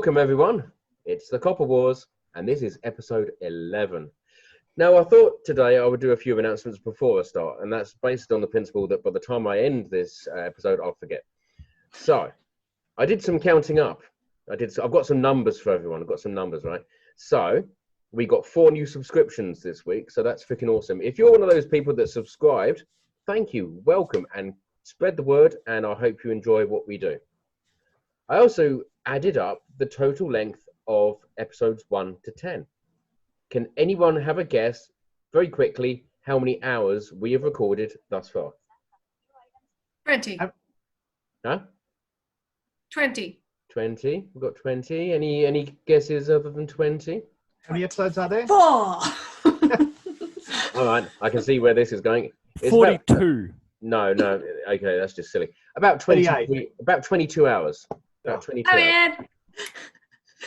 Welcome everyone, it's the Copper Wars and this is episode 11. Now I thought today I would do a few announcements before I start, and that's based on the principle that by the time I end this episode I'll forget. So I did some counting up. I've got some numbers for everyone. I've got some numbers, right? So we got 4 new subscriptions this week, so that's freaking awesome. If you're one of those people that subscribed, thank you, welcome, and spread the word, and I hope you enjoy what we do. I also added up the total length of episodes 1 to 10. Can anyone have a guess, very quickly, how many hours we have recorded thus far? 20. Huh? 20. 20. We've got 20. Any guesses other than 20? How many episodes are there? 4. All right, I can see where this is going. It's 42. No. Okay, that's just silly. About 20. About 22 hours. About 22 hours.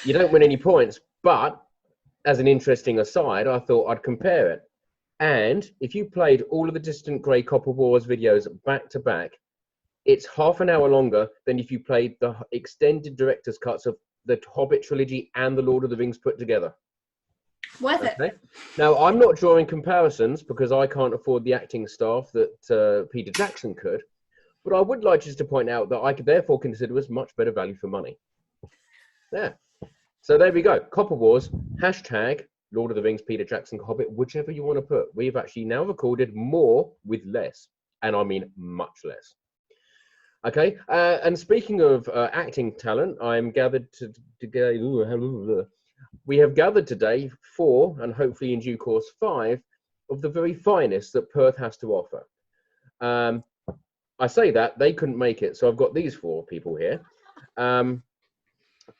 You don't win any points, but as an interesting aside, I thought I'd compare it. And if you played all of the Distant Grey Copper Wars videos back to back, it's half an hour longer than if you played the extended director's cuts of the Hobbit trilogy and the Lord of the Rings put together. Worth it. Now, I'm not drawing comparisons because I can't afford the acting staff that Peter Jackson could, but I would like just to point out that I could therefore consider as much better value for money. There. So there we go. Copper Wars, hashtag Lord of the Rings, Peter Jackson, Hobbit, whichever you want to put. We've actually now recorded more with less, and I mean much less. Okay, and speaking of acting talent, I'm gathered we have gathered today 4, and hopefully in due course 5, of the very finest that Perth has to offer. I say that, they couldn't make it, so I've got these 4 people here.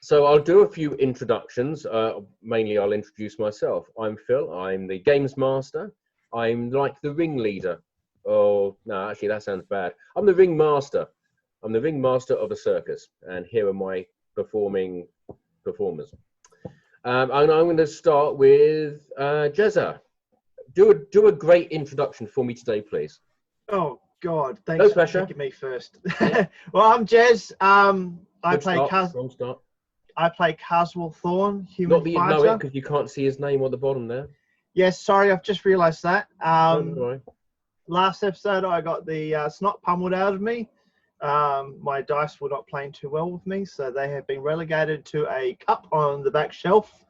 So I'll do a few introductions. Mainly I'll introduce myself. I'm Phil, I'm the games master. I'm like the ringleader. Oh, no, actually that sounds bad. I'm the ringmaster. I'm the ringmaster of a circus, and here are my performers. I'm going to start with Jezza. Do a great introduction for me today, please. Oh God, thanks for picking me first. Yeah. Well, I'm Jez. I play Carswell Thorn, human Not that you fighter. know it because you can't see his name on the bottom there. Yes, sorry, I've just realised that. Don't worry. Last episode, I got the snot pummeled out of me. My dice were not playing too well with me, so they have been relegated to a cup on the back shelf,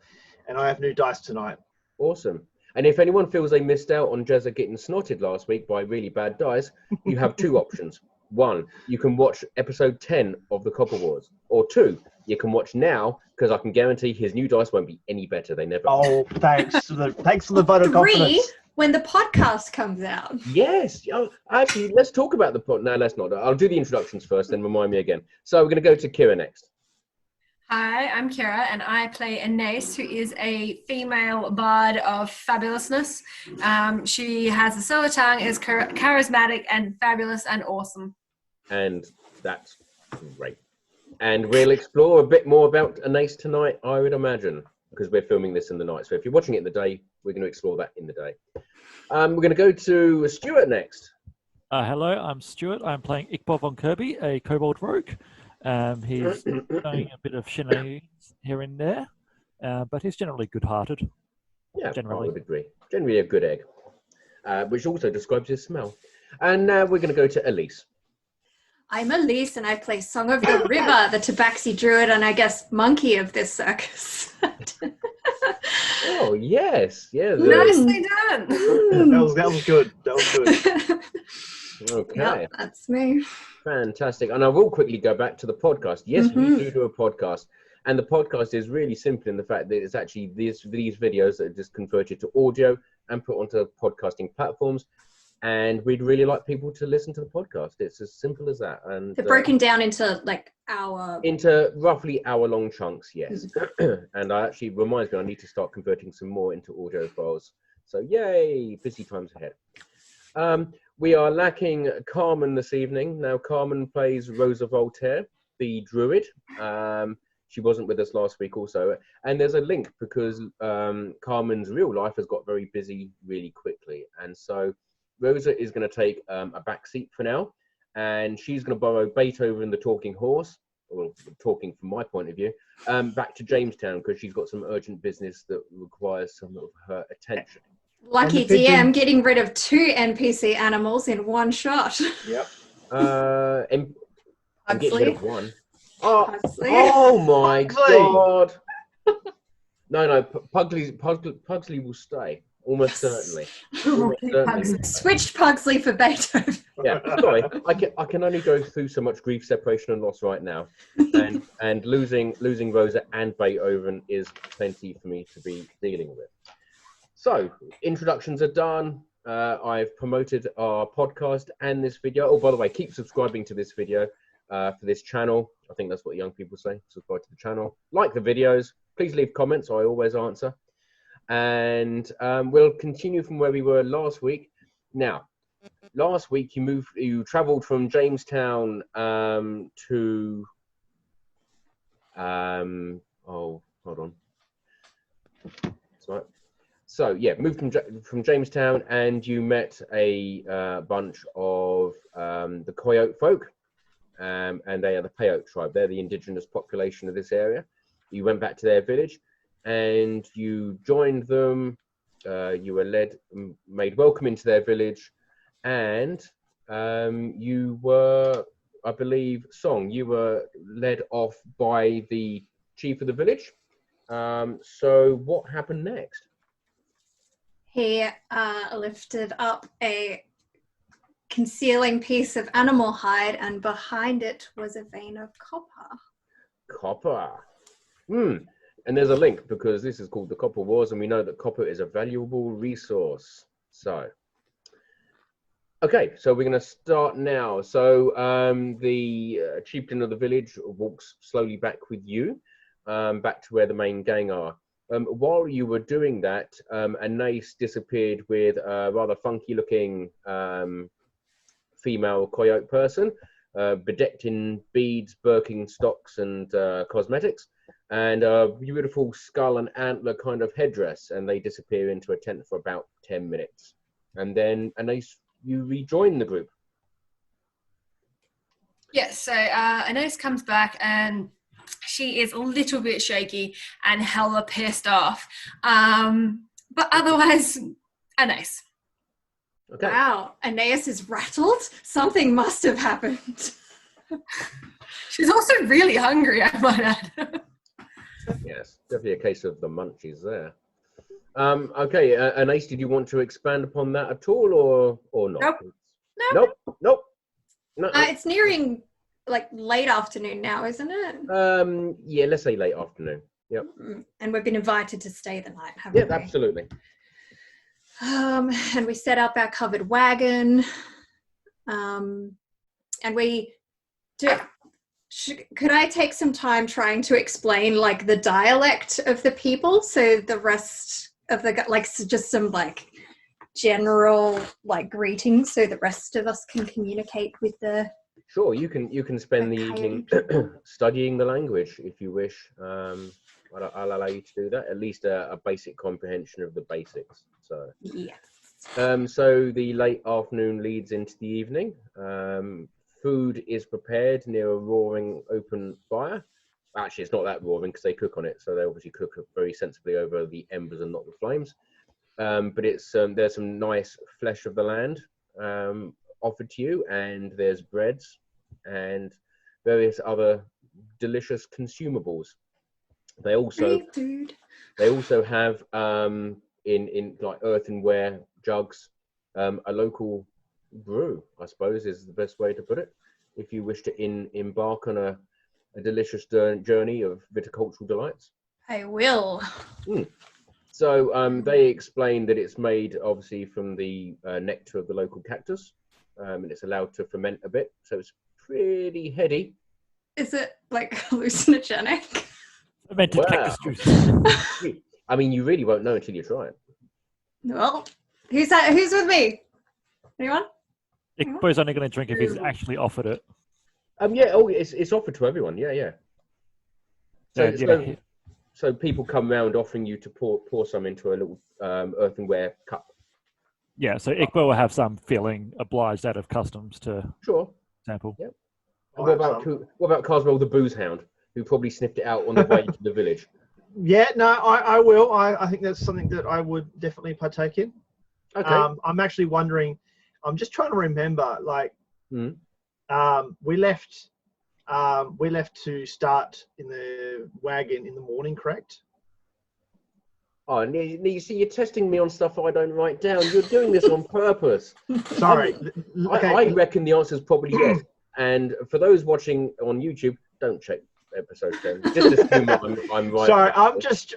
and I have new dice tonight. Awesome. And if anyone feels they missed out on Jezza getting snotted last week by really bad dice, you have 2 options. 1, you can watch episode 10 of the Copper Wars. Or 2, you can watch now, because I can guarantee his new dice won't be any better. They never. Oh, thanks for the vote of confidence. When the podcast comes out. Yes. Oh, actually, let's talk about the pod. No, let's not. I'll do the introductions first, then remind me again. So we're going to go to Kira next. Hi, I'm Kira, and I play Alyce, who is a female bard of fabulousness. She has a silver tongue, is charismatic and fabulous and awesome. And that's great. And we'll explore a bit more about Alyce tonight, I would imagine, because we're filming this in the night. So if you're watching it in the day, we're going to explore that in the day. We're going to go to Stuart next. Hello, I'm Stuart. I'm playing Ikor von Kirby, a kobold rogue. He's doing a bit of shenanigans here and there, but he's generally good-hearted. Yeah, generally. I would agree. Generally a good egg, which also describes his smell. And now we're going to go to Alyce. I'm Alyce, and I play Song of the River, the Tabaxi Druid, and I guess monkey of this circus. Oh, yes. Yeah. Nicely done. That was good. That was good. Okay. Yep, that's me. Fantastic. And I will quickly go back to the podcast. Yes, we do a podcast. And the podcast is really simple in the fact that it's actually these videos that are just converted to audio and put onto podcasting platforms. And we'd really like people to listen to the podcast. It's as simple as that. And They're broken down into into roughly hour-long chunks, yes. And I actually reminds me I need to start converting some more into audio files. So yay, busy times ahead. We are lacking Carmen this evening. Now Carmen plays Rosa Voltaire, the Druid. She wasn't with us last week also. And there's a link because Carmen's real life has got very busy really quickly. And so Rosa is going to take a back seat for now, and she's going to borrow Beethoven the Talking Horse well, talking from my point of view, back to Jamestown because she's got some urgent business that requires some of her attention. Lucky And the pigeon. DM getting rid of 2 NPC animals in one shot. Yep. I'm getting rid Pugsley. of one. Oh, Pugsley. oh my Pugsley. God! No, Pugsley will stay almost certainly. Almost certainly. Switched Pugsley for Beethoven. Yeah, sorry. I can only go through so much grief, separation, and loss right now, and losing Rosa and Beethoven is plenty for me to be dealing with. So introductions are done. I've promoted our podcast and this video. Oh, by the way, keep subscribing to this video for this channel. I think that's what young people say. Subscribe to the channel. Like the videos. Please leave comments. I always answer. And we'll continue from where we were last week. Now, last week you travelled from Jamestown to oh, hold on. Sorry. So yeah, moved from Jamestown, and you met a bunch of the Coyote folk, and they are the Peyote tribe. They're the indigenous population of this area. You went back to their village, and you joined them. You were made welcome into their village, and you were, I believe, you were led off by the chief of the village. So what happened next? He lifted up a concealing piece of animal hide, and behind it was a vein of copper. Copper. And there's a link because this is called the Copper Wars, and we know that copper is a valuable resource. So, okay, so we're going to start now. So the chieftain of the village walks slowly back with you, back to where the main gang are. While you were doing that, Alyce disappeared with a rather funky-looking female coyote person, bedecked in beads, Birkenstocks, and cosmetics, and a beautiful skull and antler kind of headdress, and they disappear into a tent for about 10 minutes. And then, Alyce, you rejoin the group. Yes, so Alyce comes back and she is a little bit shaky and hella pissed off. But otherwise, Alyce. Okay. Wow, Aeneas is rattled? Something must have happened. She's also really hungry, I might add. Yes, definitely a case of the munchies there. Okay, Alyce, did you want to expand upon that at all, or not? Nope. Nope. No. It's nearing like late afternoon now, isn't it? Yeah, let's say late afternoon. Yep. And we've been invited to stay the night, haven't we? Yeah, absolutely. And we set up our covered wagon. And we could I take some time trying to explain like the dialect of the people, so the rest of the just some like general like greetings, so the rest of us can communicate with the. Sure, you can spend the evening studying the language if you wish. I'll allow you to do that. At least a basic comprehension of the basics. So yes. So the late afternoon leads into the evening. Food is prepared near a roaring open fire. Actually, it's not that roaring because they cook on it, so they obviously cook very sensibly over the embers and not the flames. But it's there's some nice flesh of the land offered to you, and there's breads and various other delicious consumables. They also have in like earthenware jugs a local brew, I suppose is the best way to put it, if you wish to embark on a delicious journey of viticultural delights. I will. So they explain that it's made obviously from the nectar of the local cactus, and it's allowed to ferment a bit, so it's pretty heady. Is it like hallucinogenic? Fermented cactus juice. I mean, you really won't know until you try it. Well, who's with me? Anyone? Ikbor's only going to drink if he's actually offered it. Yeah. Oh, it's offered to everyone. Yeah. So people come round offering you to pour some into a little earthenware cup. Yeah. So Ikbor will have some feeling obliged out of customs to Sure. sample. Yep. I'll What have about some. what about Carswell the booze hound, who probably sniffed it out on the way to the village? Yeah, no, I will. I think that's something that I would definitely partake in. Okay. I'm actually wondering. I'm just trying to remember. Like, Mm. we left to start in the wagon in the morning, correct? Oh, you see, you're testing me on stuff I don't write down. You're doing this on purpose. Sorry. Okay. I reckon the answer is probably yes. And for those watching on YouTube, don't check episode 10. Just assume I'm right. Sorry,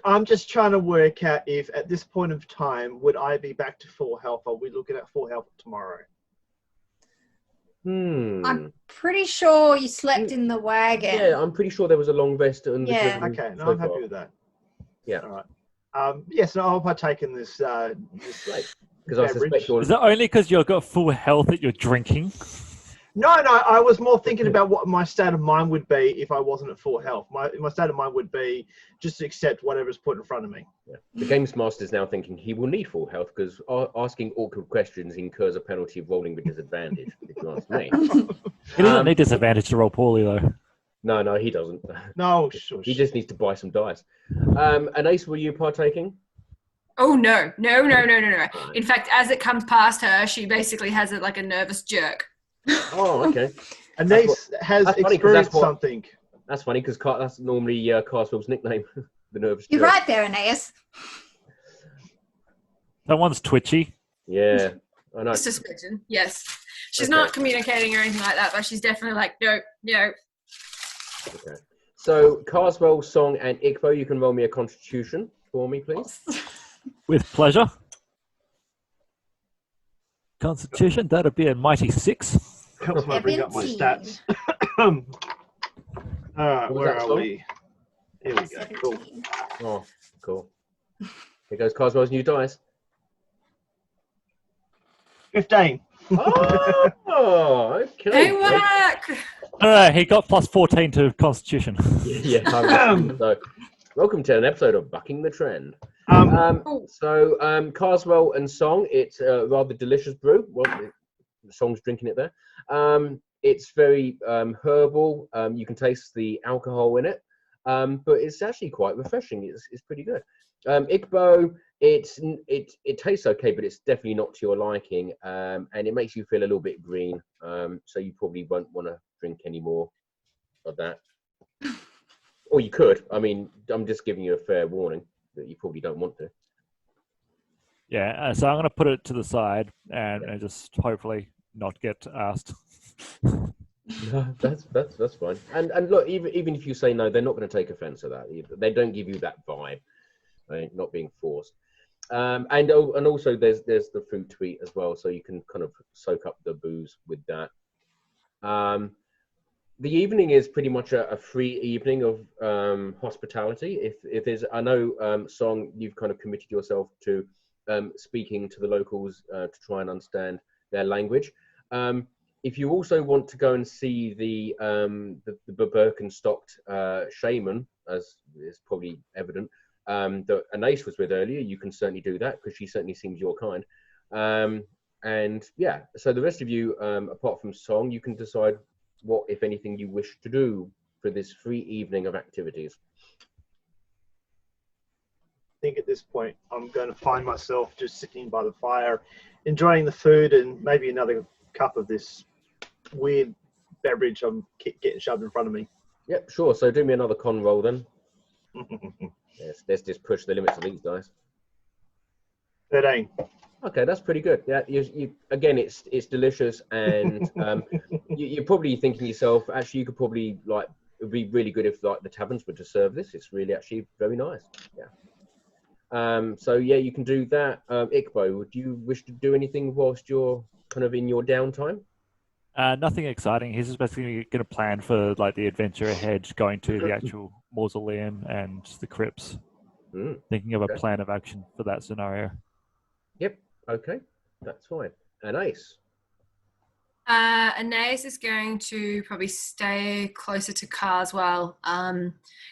I'm just trying to work out if at this point of time would I be back to full health, or are we looking at full health tomorrow? I'm pretty sure you slept in the wagon. Yeah, I'm pretty sure there was a long rest. And Yeah. Okay, no, I'm happy with that. Yeah. All right. Yes, no, I'll partake in this. Because I suspect beverage. you're. Is it only because you've got full health that you're drinking? No, I was more thinking about what my state of mind would be if I wasn't at full health. My state of mind would be just to accept whatever's put in front of me. Yeah. The games master is now thinking he will need full health because asking awkward questions incurs a penalty of rolling with disadvantage, if you ask me. He doesn't need disadvantage to roll poorly, though. No, he doesn't. No, sure. He just needs to buy some dice. Alyce, were you partaking? Oh, no. In fact, as it comes past her, she basically has it like a nervous jerk. Oh, okay. Alyce has that's funny 'cause experienced that's what- something. That's funny because that's normally Carswell's nickname, the nervous You're jerk. right there, Aeneas. That one's twitchy. Yeah, I know. Just a smidgen, yes. She's Okay. not communicating or anything like that, but she's definitely like, no. Okay. So, Carswell, Song, and Ikor, you can roll me a constitution for me, please. With pleasure. Constitution, that'd be a mighty 6. Helps me bring up my 17. stats. All right, What was where that, are Song? we? Here we go. Cool. 17. Oh, cool. Here goes Carswell's new dice. 15. Oh, okay. Hey, whack! No, he got plus 14 to Constitution. Yeah, so welcome to an episode of Bucking the Trend. So Carswell and Song, it's a rather delicious brew. Well, the Song's drinking it there. It's very herbal. You can taste the alcohol in it, but it's actually quite refreshing. It's pretty good. Ikbo, it tastes okay, but it's definitely not to your liking, and it makes you feel a little bit green. So you probably won't want to drink any more of that. Or you could. I mean, I'm just giving you a fair warning that you probably don't want to. Yeah, so I'm going to put it to the side and just hopefully not get asked. No, that's fine. And look, even if you say no, they're not going to take offence at that either. They don't give you that vibe, right? Not being forced. And also there's the fruit to eat as well, so you can kind of soak up the booze with that. The evening is pretty much a free evening of hospitality. If there's, I know, Song, you've kind of committed yourself to speaking to the locals to try and understand their language. If you also want to go and see the Birkenstocked shaman, as is probably evident, that Alyce was with earlier, you can certainly do that because she certainly seems your kind. And yeah, so the rest of you, apart from Song, you can decide what, if anything, you wish to do for this free evening of activities. I think at this point I'm going to find myself just sitting by the fire, enjoying the food and maybe another cup of this weird beverage I'm getting shoved in front of me. Yep, sure. So do me another con roll then. Yes, let's just push the limits of these guys. 13. Okay, that's pretty good. Yeah, you again, it's delicious, and you're probably thinking to yourself, actually, you could probably like it'd be really good if like the taverns were to serve this. It's really actually very nice. Yeah. So yeah, you can do that. Ikbo, would you wish to do anything whilst you're kind of in your downtime? Nothing exciting. He's just basically going to plan for like the adventure ahead, going to the actual mausoleum and the crypts. Thinking of a plan of action for that scenario. Yep. Okay, that's fine. And Ace. Aeneas is going to probably stay closer to Carswell,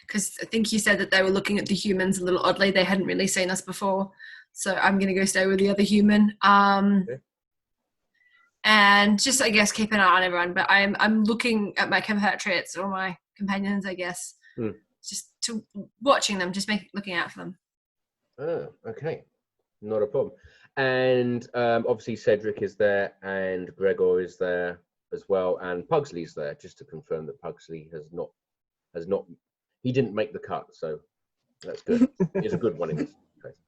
because I think you said that they were looking at the humans a little oddly. They hadn't really seen us before, so I'm going to go stay with the other human. and just, I guess, keep an eye on everyone. But I'm looking at my compatriots or my companions, I guess, just to watching them, just looking out for them. Oh, okay. Not a problem. And obviously Cedric is there and Gregor is there as well, and Pugsley's there, just to confirm that Pugsley has not he didn't make the cut, so that's good. He's a good one in this case.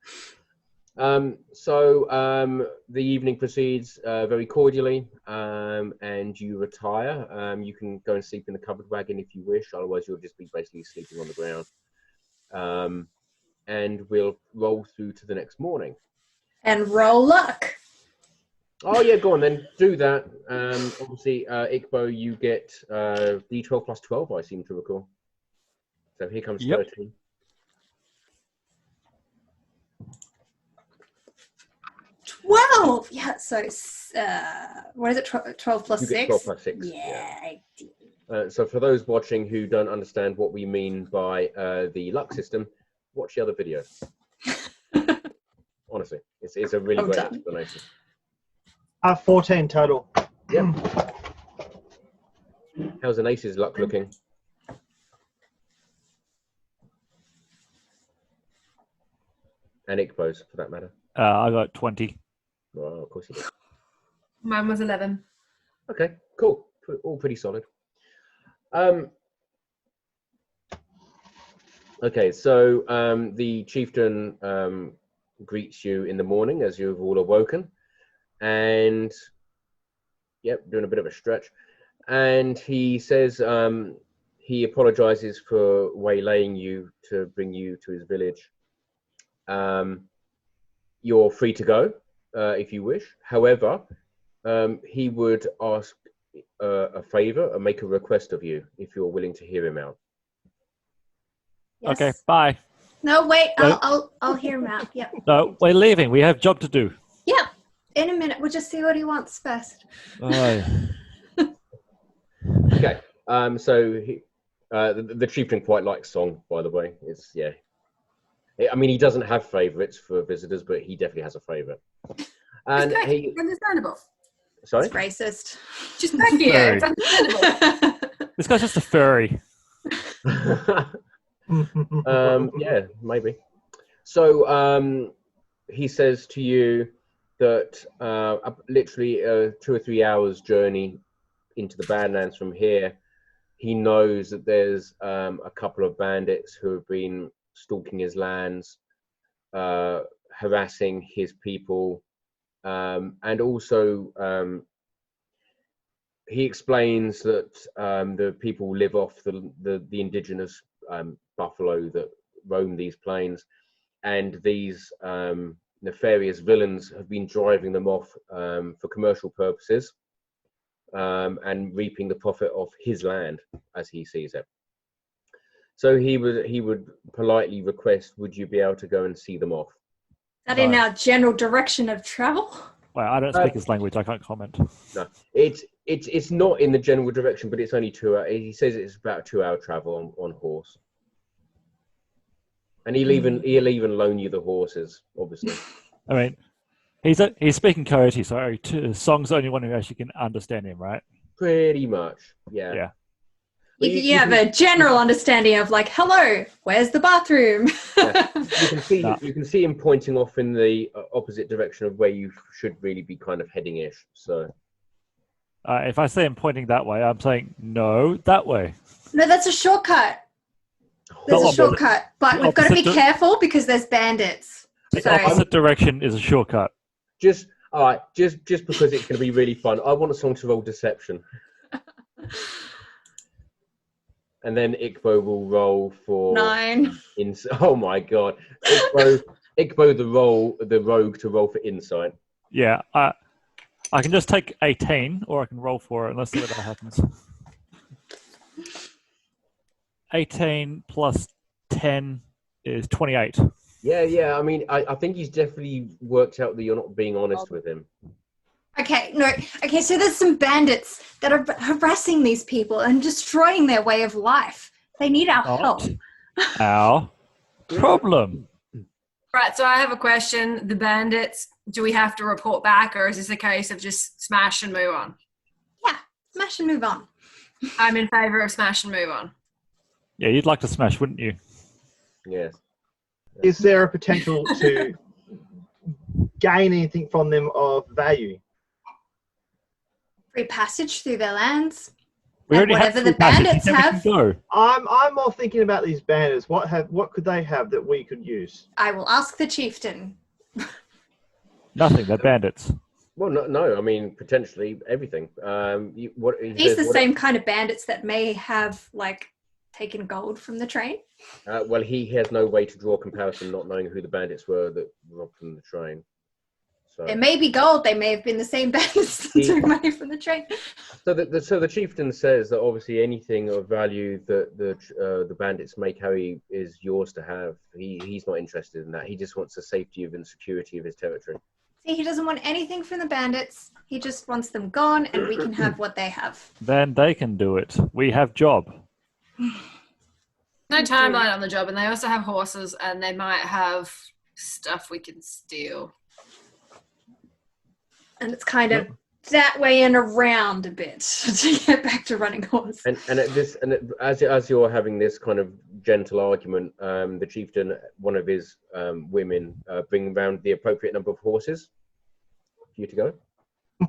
So the evening proceeds very cordially, and you retire. You can go and sleep in the covered wagon if you wish, otherwise you'll just be basically sleeping on the ground. And we'll roll through to the next morning. And roll luck. Oh yeah, go on then, do that. Obviously, Ikbo, you get D12 plus 12, I seem to recall. So here comes 13. 12. Yeah. So what is it? 12 plus You 6. get 12 plus 6. Yeah. I did. So for those watching who don't understand what we mean by the luck system, watch the other video. Honestly, it's a really great explanation. 14 total. Yeah. How's an ace's luck looking? And Ikbo's, for that matter. I got 20. Well, of course you did. Mine was 11. Okay, cool. All pretty solid. Okay, so the chieftain greets you in the morning as you've all awoken, and doing a bit of a stretch, and he says he apologizes for waylaying you to bring you to his village. You're free to go if you wish. However, he would ask a favor and make a request of you if you're willing to hear him out. Yes. Okay, bye. No, wait. No. I'll hear him out. Yep. No, we're leaving. We have job to do. Yeah. In a minute. We'll just see what he wants first. Oh. Okay. So the chieftain quite likes song, by the way. It's I mean, he doesn't have favourites for visitors, but he definitely has a favourite. And he Understandable. sorry. It's racist. Just thank you. It's understandable. This guy's just a furry. Yeah, maybe. So he says to you that literally 2 or 3 hours journey into the Badlands from here, he knows that there's a couple of bandits who have been stalking his lands, harassing his people, and also he explains that the people live off the indigenous buffalo that roam these plains, and these nefarious villains have been driving them off for commercial purposes, and reaping the profit of his land as he sees it. So he would politely request, would you be able to go and see them off? That in our general direction of travel? Well, I don't speak his language. I can't comment. No, it's not in the general direction, but it's only 2 hours. He says it's about a 2-hour travel on horse, and he'll even loan you the horses, obviously. I mean, he's speaking Coyote, so Song's the only one who actually can understand him, right? Pretty much, yeah. Yeah. You have a general understanding of like, hello, where's the bathroom? Yeah. You can see him pointing off in the opposite direction of where you should really be kind of heading-ish. So, if I see him pointing that way, I'm saying no, that way. No, that's a shortcut. There's a shortcut, but we've got to be careful because there's bandits. The opposite direction is a shortcut. Just because it's going to be really fun, I want a song to roll deception. And then Ikbo will roll for 9. Oh my god, Ikbo the rogue to roll for insight. Yeah, I can just take 18, or I can roll for it, and let's see what that happens. 18 plus 10 is 28. Yeah. I mean, I think he's definitely worked out that you're not being honest with him. Okay, no. Okay, so there's some bandits that are harassing these people and destroying their way of life. They need our help. Our problem. Right, so I have a question. The bandits, do we have to report back, or is this a case of just smash and move on? Yeah, smash and move on. I'm in favour of smash and move on. Yeah, you'd like to smash, wouldn't you? Yes. Is there a potential to gain anything from them of value? Free passage through their lands. We And already have whatever the free passage, bandits you never have. can go. I'm more thinking about these bandits. What could they have that we could use? I will ask the chieftain. Nothing. They're bandits. Well, no. I mean, potentially everything. These the same kind of bandits that may have like taken gold from the train. Well, he has no way to draw a comparison, not knowing who the bandits were that robbed from the train. So It may be gold. They may have been the same bandits that took money from the train. So the chieftain says that obviously anything of value that the bandits may carry is yours to have. He's not interested in that. He just wants the safety and security of his territory. See, he doesn't want anything from the bandits. He just wants them gone, and we can have what they have. Then they can do it. We have job. No timeline on the job, and they also have horses, and they might have stuff we can steal. And it's kind of that way and around a bit to get back to running horse. As you're having this kind of gentle argument, the chieftain, one of his women, bring around the appropriate number of horses for you to go.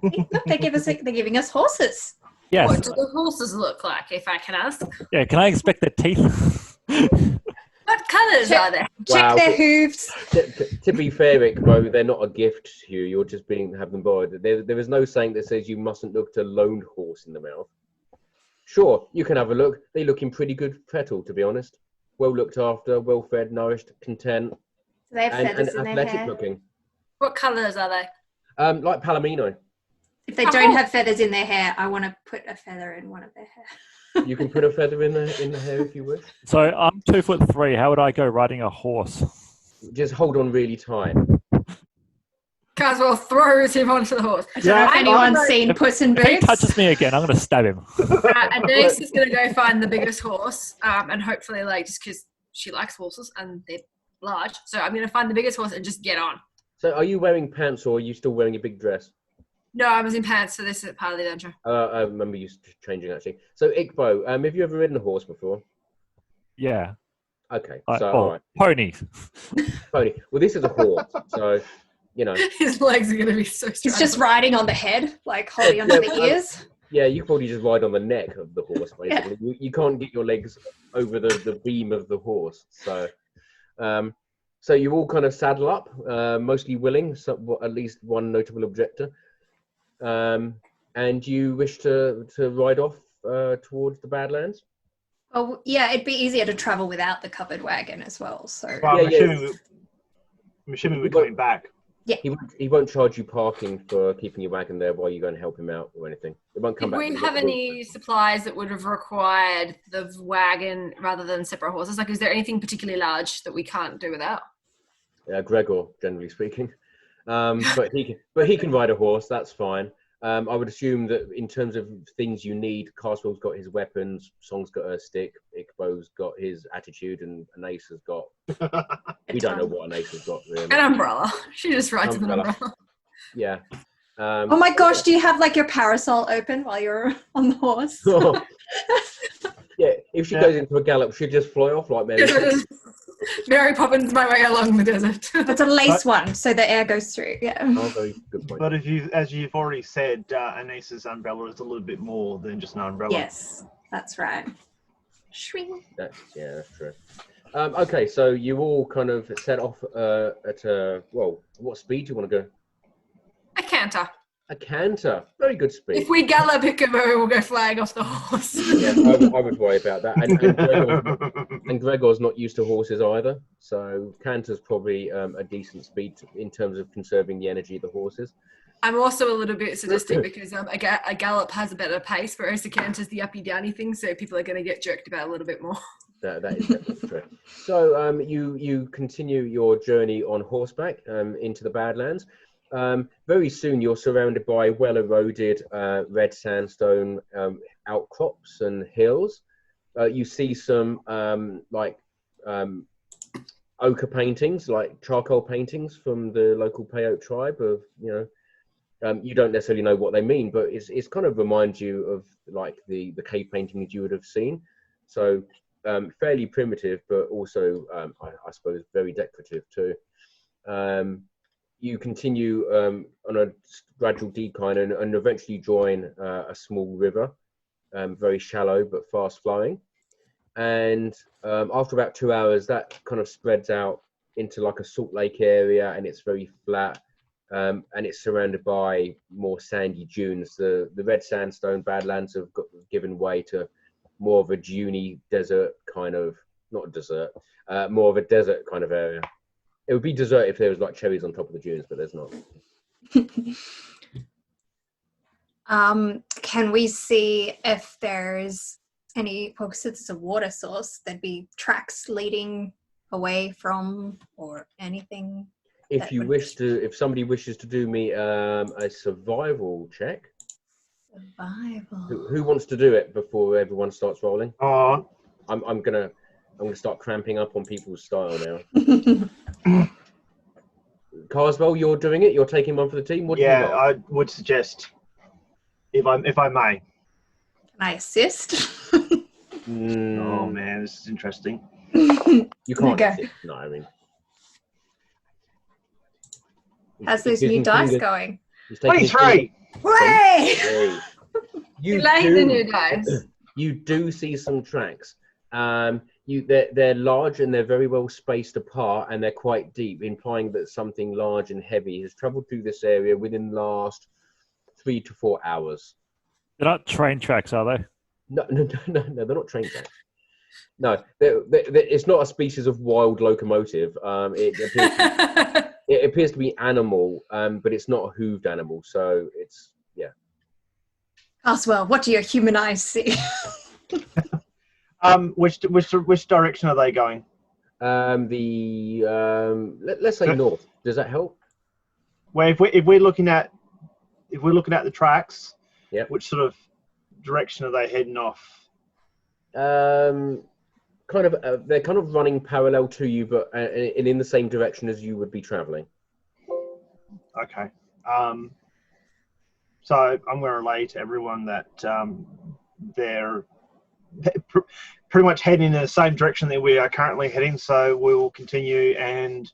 Look, they're giving us horses. Yes. What do the horses look like, if I can ask? Yeah, can I expect their teeth? What colours are they? Check their hooves. To be fair, Ikor, they're not a gift to you. You're just have them borrowed. There is no saying that says you mustn't look to loaned horse in the mouth. Sure, you can have a look. They look in pretty good fettle, to be honest. Well looked after, well fed, nourished, content, They have feathers in their athletic hair. looking. What colours are they? Like Palomino. If they don't have feathers in their hair, I want to put a feather in one of their hair. You can put a feather in the hair if you wish. So I'm 2'3". How would I go riding a horse? Just hold on really tight. Carswell throws him onto the horse. I don't know if anyone's seen Puss in If he Boots. touches me again, I'm going to stab him. And Alyce is going to go find the biggest horse, and hopefully, just because she likes horses and they're large, so I'm going to find the biggest horse and just get on. So are you wearing pants or are you still wearing a big dress? No, I was in pants, so this is part of the adventure. I remember you changing actually. So Ikor, have you ever ridden a horse before? Yeah. Okay, All all right. Pony. Pony. Well, this is a horse, so you know. His legs are going to be so strong. He's just riding on the head, like holding onto the ears. Yeah, you probably just ride on the neck of the horse, basically. Yeah. You can't get your legs over the beam of the horse. So so you all kind of saddle up, mostly willing, at least one notable objector. And you wish to ride off towards the Badlands? Oh, yeah, it'd be easier to travel without the covered wagon as well. So Well, I'm assuming we're coming back. Yeah. He won't charge you parking for keeping your wagon there while you go and help him out or anything. It won't come back. Did we have any supplies that would have required the wagon rather than separate horses? Like, is there anything particularly large that we can't do without? Gregor, generally speaking. But he can ride a horse. That's fine. I would assume that in terms of things you need, Carswell's got his weapons, Song's got a stick, Iqbo's got his attitude, and Alyce has got. We don't know what Alyce has got really. An umbrella. She just rides an umbrella. Yeah. oh my gosh, do you have like your parasol open while you're on the horse? Yeah, if she goes into a gallop, she'd just fly off like Mary. Mary Poppins my way along the desert. It's a lace one, so the air goes through. Yeah. Oh, very good point. But as you've already said, Anissa's umbrella is a little bit more than just an umbrella. Yes, that's right. Shwing. That's true. Okay, so you all kind of set off at what speed do you want to go? A canter. A canter. Very good speed. If we gallop, Ikor will go flying off the horse. Yeah, I would worry about that. And Gregor's not used to horses either, so canter's probably a decent speed in terms of conserving the energy of the horses. I'm also a little bit sadistic because a gallop has a better pace, whereas the canter's the uppy-downy thing, so people are going to get jerked about a little bit more. That is definitely true. So you continue your journey on horseback into the Badlands. Very soon you're surrounded by well-eroded red sandstone outcrops and hills. You see some ochre paintings, like charcoal paintings from the local Peyote tribe. Of you don't necessarily know what they mean, but it's kind of reminds you of like the cave paintings you would have seen. So fairly primitive, but also I suppose very decorative too. You continue on a gradual decline and eventually join a small river, very shallow but fast flowing. And after about 2 hours, that kind of spreads out into like a salt lake area, and it's very flat, and it's surrounded by more sandy dunes. The red sandstone badlands have given way to more of a duney desert kind of, not desert, more of a desert kind of area. It would be dessert if there was like cherries on top of the dunes, but there's not. Can we see if there's any, well, since it's a water source, there'd be tracks leading away from or anything? If you wish to, if somebody wishes to do me a survival check. Survival. Who wants to do it before everyone starts rolling? Oh, I'm gonna start cramping up on people's style now. Carswell, you're doing it. You're taking one for the team. What do you want? I would suggest, if I may. Can I assist? Oh man, this is interesting. You can't. Okay. No, I mean. How's those new dice going? 23! Way! You like the new dice. You do see some tracks. They're large and they're very well spaced apart, and they're quite deep, implying that something large and heavy has travelled through this area within the last 3 to 4 hours. They're not train tracks, are they? No, they're not train tracks. No, it's not a species of wild locomotive. It appears to be animal, but it's not a hooved animal, so it's, yeah. Carswell, what do your human eyes see? Which direction are they going? Let's say north. Does that help? Well, if we're looking at the tracks, yeah. Which sort of direction are they heading off? They're kind of running parallel to you, but in the same direction as you would be traveling. Okay. So I'm going to relay to everyone that they're pretty much heading in the same direction that we are currently heading. So we will continue and.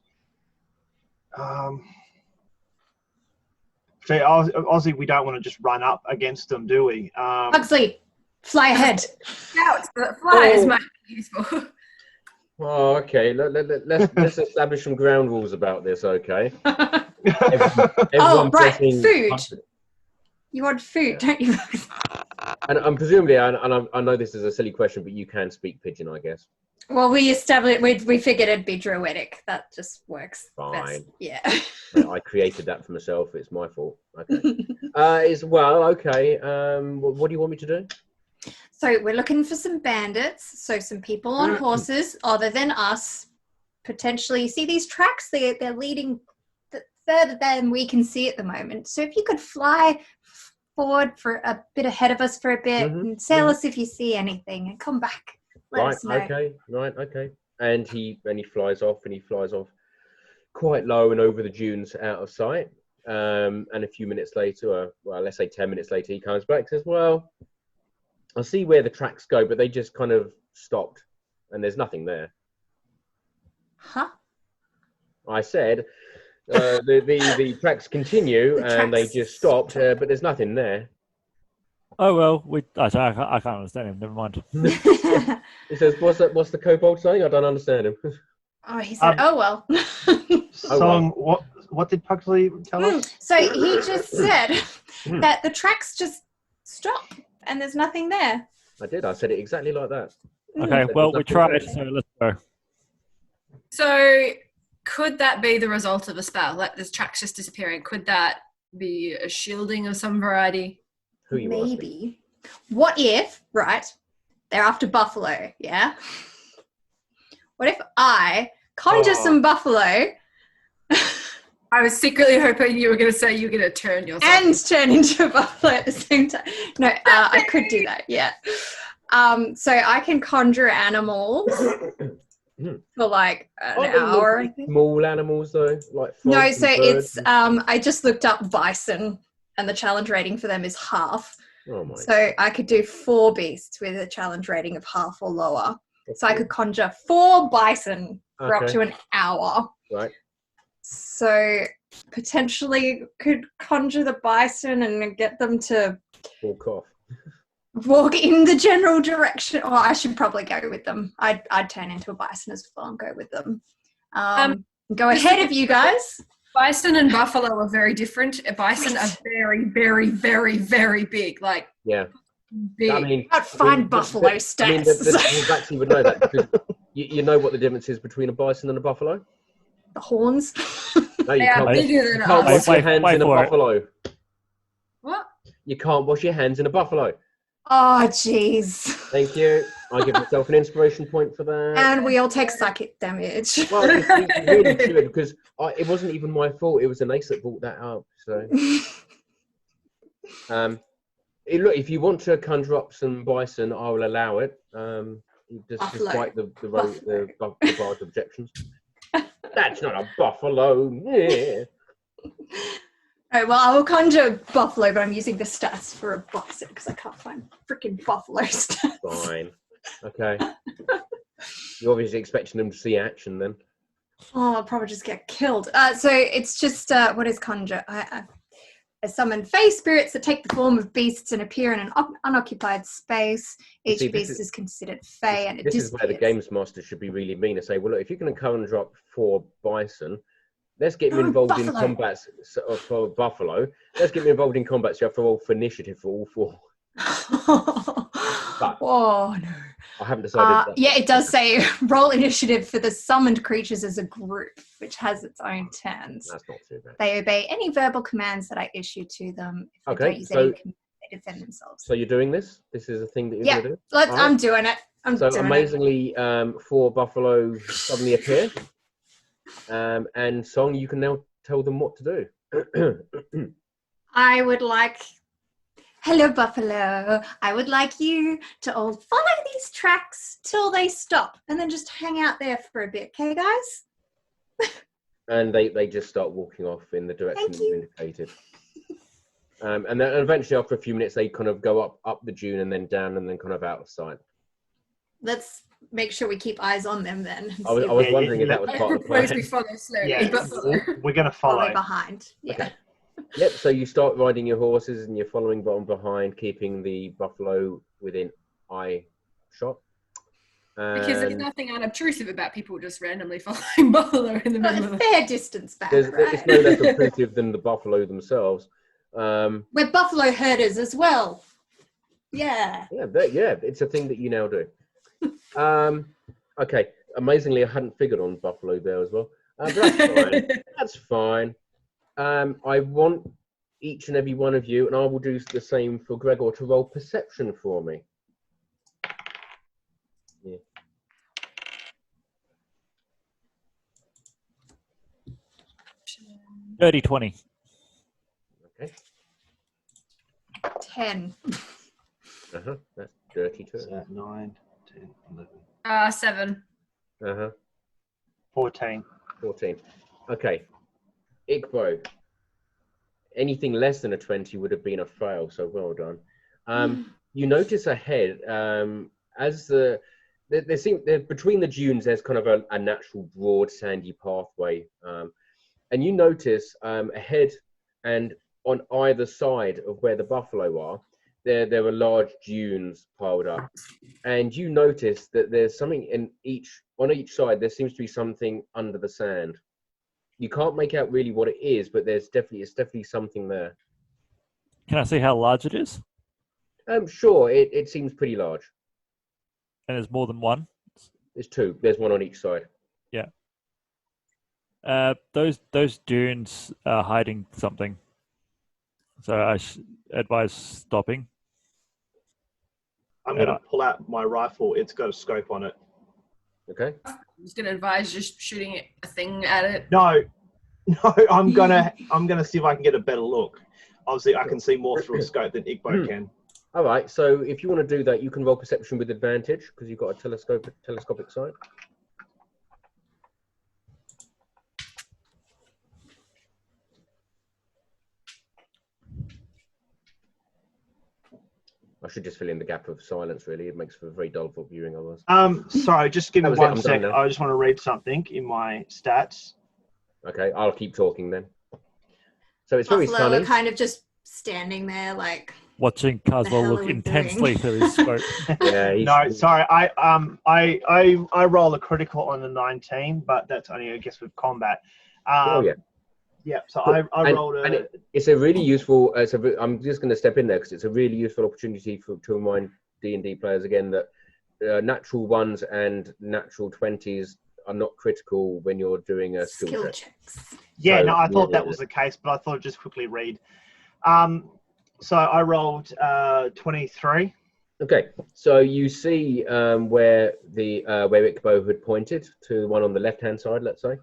So Aussie, we don't want to just run up against them, do we? Huxley, fly ahead. Scouts, but flies might be useful. Oh, okay. Let's establish some ground rules about this, okay? Oh, right, food. You want food, don't you? And presumably, I know this is a silly question, but you can speak Pidgin, I guess. Well, we established, we figured it'd be Druidic. That just works. Fine. Best. Yeah. I created that for myself. It's my fault. Okay. Okay. What do you want me to do? So we're looking for some bandits. So some people on horses, other than us. Potentially, see these tracks? They're leading further than we can see at the moment. So if you could fly forward for a bit ahead of us for a bit and tell us if you see anything and come back. Let us know. Okay. And he flies off, quite low and over the dunes out of sight. And a few minutes later, let's say 10 minutes later, he comes back and says, well, I see where the tracks go, but they just kind of stopped and there's nothing there. Huh? I said, the tracks continue and they just stopped, but there's nothing there. Oh, well, I can't understand him. Never mind. He says, what's the kobold saying? I don't understand him. Oh, he said, oh, well. Song, what did Pugsley tell us? So he just said that the tracks just stop and there's nothing there. I did. I said it exactly like that. Okay, well, we tried, so let's go. So could that be the result of a spell? Like this tracks just disappearing. Could that be a shielding of some variety? Who you Maybe. Asking? What if, right, they're after buffalo, yeah? What if I conjure some buffalo? I was secretly hoping you were going to say you were going to turn yourself. And turn into a buffalo at the same time. No, I could do that, yeah. So I can conjure animals for like an Aren't they hour. I normally think. small animals though, like No, frogs so and birds? it's I just looked up bison, and the challenge rating for them is half. Oh my. So I could do 4 beasts with a challenge rating of half or lower. That's So I good. could conjure 4 bison for up Okay. to an hour. Right. So potentially could conjure the bison and get them to Walk off. walk in the general direction. Or I should probably go with them. I'd turn into a bison as well and go with them. Go ahead of you guys. Bison and buffalo are very different. Bison are very, very, very, very big. Like Yeah. big. I mean, I'd find buffalo I mean, stats. the vaccine would know that because you know what the difference is between a bison and a buffalo. The horns. No, you They are can't. bigger You than can't us. wash your hands wait in a for it. buffalo. What? You can't wash your hands in a buffalo. Oh, jeez. Thank you. I give myself an inspiration point for that. And we all take psychic damage. Well, you see, you really should because it wasn't even my fault. It was Alyce that brought that up. So, look, if you want to conjure up some bison, I will allow it. Despite the bar's objections. That's not a buffalo. Yeah. Right, well, I will conjure buffalo, but I'm using the stats for a bison because I can't find freaking buffalo stats. Fine. Okay. You're obviously expecting them to see action then. Oh, I'll probably just get killed. So it's just, what is conjure? I summon fey spirits that take the form of beasts and appear in an unoccupied space. Each See, beast is considered fey and it This is where the disappears. games master should be really mean and say, well, look, if you're going to conjure up 4 bison, let's get you involved in combats for buffalo. Let's get you involved in combats. You have to roll for initiative for all 4. But Oh, no. I haven't decided. Yeah, it does say roll initiative for the summoned creatures as a group, which has its own turns. That's not too bad. They obey any verbal commands that I issue to them. If they Okay, don't use so- any commands, they defend themselves. So you're doing this? This is a thing that you're Yeah, going to do? Let's. Alright. I'm doing it. So amazingly, 4 buffalo suddenly appear. And Song, you can now tell them what to do. I would like. Hello, Buffalo. I would like you to all follow these tracks till they stop and then just hang out there for a bit, okay, guys? And they just start walking off in the direction Thank that you indicated. And then eventually, after a few minutes, they kind of go up the dune and then down and then kind of out of sight. Let's make sure we keep eyes on them then. and I was see I was Yeah, wondering if yeah, that was I part of the propose plan. we follow slowly. Yeah, But we're going to follow follow. behind. Yeah. Okay. Yep, so you start riding your horses and you're following on behind, keeping the buffalo within eye shot. because there's And nothing unobtrusive about people just randomly following buffalo in the Got middle a of fair distance back, it's right? no less obtrusive than the buffalo themselves. We're buffalo herders as well. Yeah. Yeah, it's a thing that you now do. Okay, amazingly, I hadn't figured on buffalo there as well. But that's fine. That's fine. I want each and every one of you, and I will do the same for Gregor, to roll perception for me. Yeah. Dirty 20. Okay. 10. That's dirty too. So 9, 10, 11, 7. 14. 14. Okay. Ikbo. Anything less than a 20 would have been a fail, so well done. You notice ahead, as between the dunes, there's kind of a natural broad sandy pathway. And you notice ahead and on either side of where the buffalo are, there are large dunes piled up. And you notice that there's something on each side, there seems to be something under the sand. You can't make out really what it is, but it's definitely something there. Can I see how large it is? Sure, it seems pretty large. And there's more than one? There's 2. There's one on each side. Yeah. Those dunes are hiding something. So I advise stopping. I'm going to pull out my rifle. It's got a scope on it. Okay. I'm just going to advise just shooting a thing at it. No, I'm gonna see if I can get a better look. Obviously, I can see more through a scope than Ikbo can. All right. So if you want to do that, you can roll perception with advantage because you've got a telescopic sight. I should just fill in the gap of silence, really. It makes for very dull for viewing others. Sorry, just give me That was it, 1 I'm done second. now. I just want to read something in my stats. Okay, I'll keep talking then. So it's very Buffalo sunny. are kind of just standing there like, Watching Carswell hell look are we intensely doing? through his scope. Yeah, No, sorry. I roll a critical on the 19, but that's only, I guess, with combat. Oh, yeah. Yeah, so But- I rolled and a... it's a really useful. I'm just going to step in there because it's a really useful opportunity to remind D&D players again that natural ones and natural 20s are not critical when you're doing a skill check. checks. Yeah, So, no, I thought yeah, that was the case, but I thought I'd just quickly read. So I rolled 23. Okay, so you see where Ikbo had pointed to the one on the left-hand side, let's say,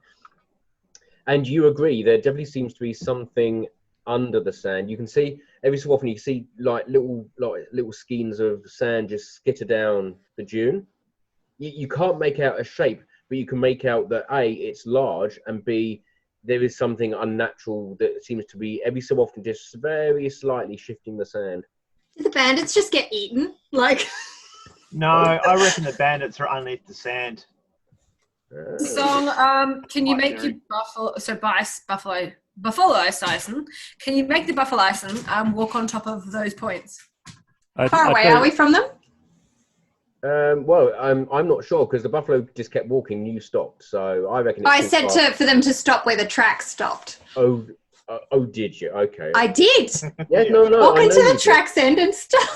and you agree there definitely seems to be something under the sand. You can see every so often you see like little skeins of sand just skitter down the dune. You can't make out a shape, but you can make out that A, it's large, and B, there is something unnatural that seems to be every so often just very slightly shifting the sand. Did the bandits just get eaten? Like, No, I reckon the bandits are underneath the sand. So, can you Quite make your very. buffalo Sison? Can you make the buffalo Sison walk on top of those points? how far away are we from them? Well, I'm not sure because the buffalo just kept walking. You stopped, so I reckon. I It's said for them to stop where the track stopped. Oh, did you? Okay. I did. Yeah, no. Walk I into know the you did. track's end and stop.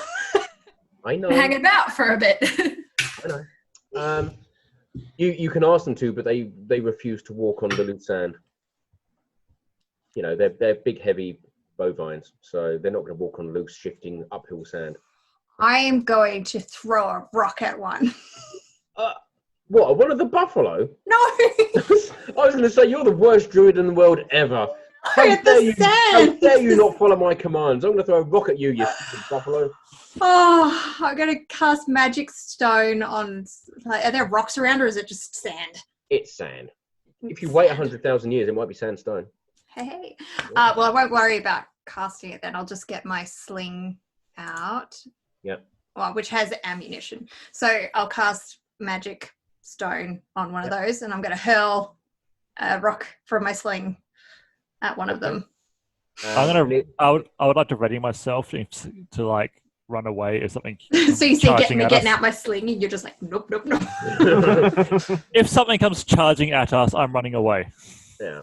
I know. Hang about for a bit. I know. You can ask them to, but they refuse to walk on the loose sand. You know, they're big, heavy bovines, so they're not going to walk on loose, shifting uphill sand. I am going to throw a rock at one. What? One of the buffalo? No. I was going to say you're the worst druid in the world ever. At the How sand. dare you not follow my commands? I'm going to throw a rock at you, you stupid buffalo. Oh, I'm going to cast magic stone on. Like, are there rocks around, or is it just sand? It's sand. If you wait 100,000 years, it might be sandstone. Hey. Well, I won't worry about casting it then. I'll just get my sling out. Yep. Well, which has ammunition. So I'll cast magic stone on one of those, and I'm going to hurl a rock from my sling at one of them. I would like to ready myself to like run away or something. So you see charging me at getting us. out my sling, and you're just like, nope, nope, nope. If something comes charging at us, I'm running away. Yeah.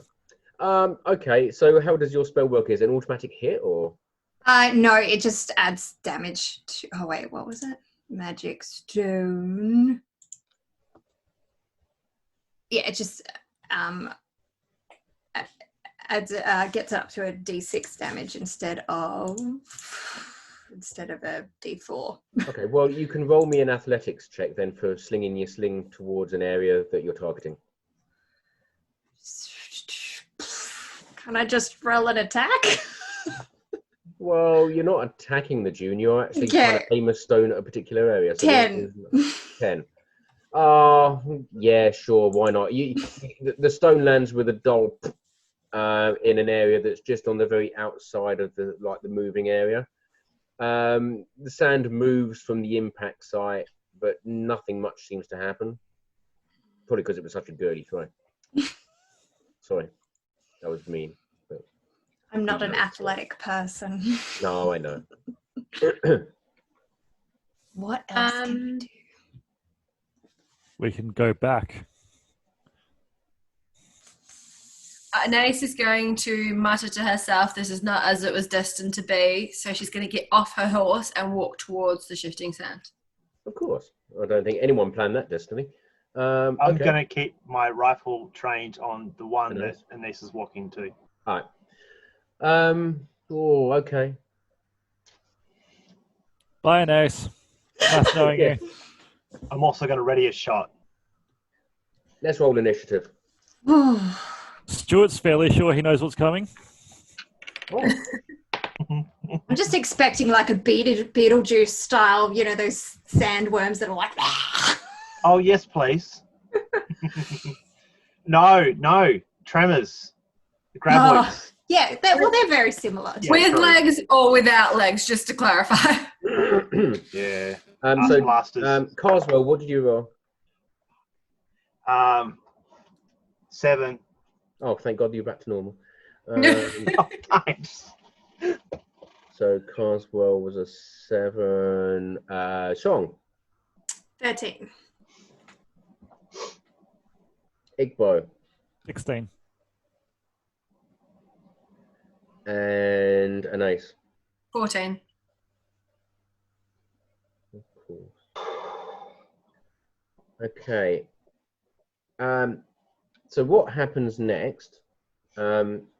Okay, so how does your spell work? Is it an automatic hit or? No, it just adds damage to. Oh wait, what was it? Magic stone. Yeah, it just adds gets up to a D6 damage instead of a D4. Okay, well, you can roll me an athletics check then for slinging your sling towards an area that you're targeting. Can I just roll an attack? Well, you're not attacking the dune. You're actually trying to aim a stone at a particular area. So 10. 10. Yeah, sure. Why not? The stone lands with a dull in an area that's just on the very outside of the moving area. The sand moves from the impact site, but nothing much seems to happen. Probably because it was such a dirty throw. Sorry, that was mean. But I'm not an athletic person. no, I know. What else can we do? We can go back. Alyce is going to mutter to herself, this is not as it was destined to be, so she's going to get off her horse and walk towards the shifting sand. Of course. I don't think anyone planned that destiny. I'm Okay. going to keep my rifle trained on the one that Nice. Alyce is walking to. All right. Okay. Bye, Alyce. Nice knowing Yeah. you. I'm also going to ready a shot. Let's roll initiative. Stuart's fairly sure he knows what's coming. Oh, I'm just expecting like a Beetlejuice style, you know, those sandworms that are like, Oh, yes, please. No. Tremors. The graboids. yeah, they're very similar. Yeah, With true. legs or without legs, just to clarify. Yeah. So, Blasters. Carswell, what did you roll? 7. Oh, thank God you're back to normal. Oh, thanks. So Carswell was a 7. Song. 13. Igbo. 16. And an ace. 14. Of course. Okay. So what happens next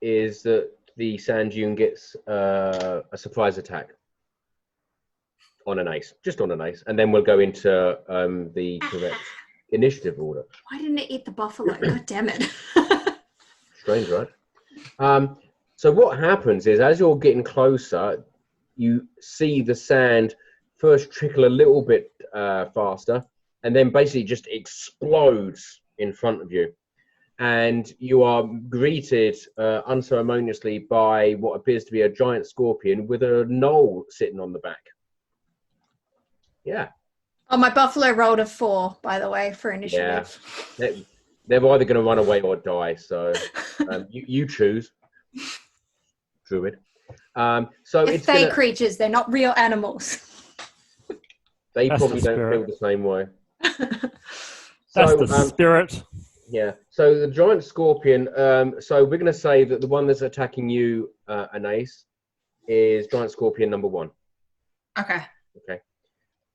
is that the sand dune gets a surprise attack on an ace, just on an ace, and then we'll go into the correct initiative order. Why didn't it eat the buffalo? God damn it. Strange, right? So what happens is, as you're getting closer, you see the sand first trickle a little bit faster, and then basically just explodes in front of you. And you are greeted unceremoniously by what appears to be a giant scorpion with a knoll sitting on the back. Yeah. Oh, my buffalo rolled a 4, by the way, for initiative. Yeah. They're either going to run away or die, so you choose. Druid. So They're it's fey creatures, they're not real animals. They That's probably the don't spirit. feel the same way. That's the spirit. Yeah. So the giant scorpion. So we're going to say that the one that's attacking you, an ace, is giant scorpion number 1. Okay. Okay.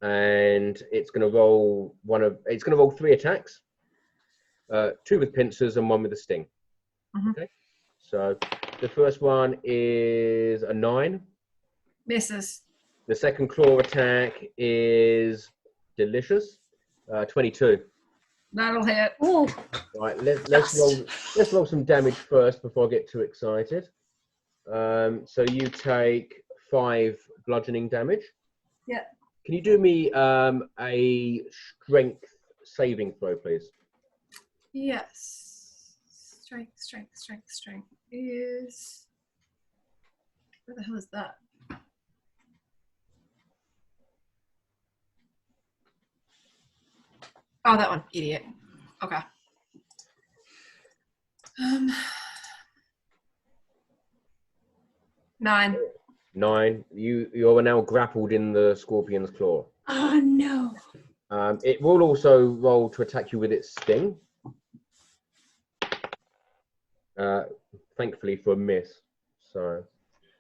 And it's going to roll It's going to roll 3 attacks. 2 with pincers and 1 with a sting. Mhm. Okay. So the first one is a 9. Misses. The second claw attack is delicious. 22. That'll hit. Ooh. Right, let's roll some damage first before I get too excited. So you take 5 bludgeoning damage. Yeah. Can you do me a strength saving throw, please? Yes. Strength is... Where the hell is that? Oh, that one. Idiot. Okay. 9. 9. You are now grappled in the scorpion's claw. Oh, no. It will also roll to attack you with its sting. Thankfully for a miss. So,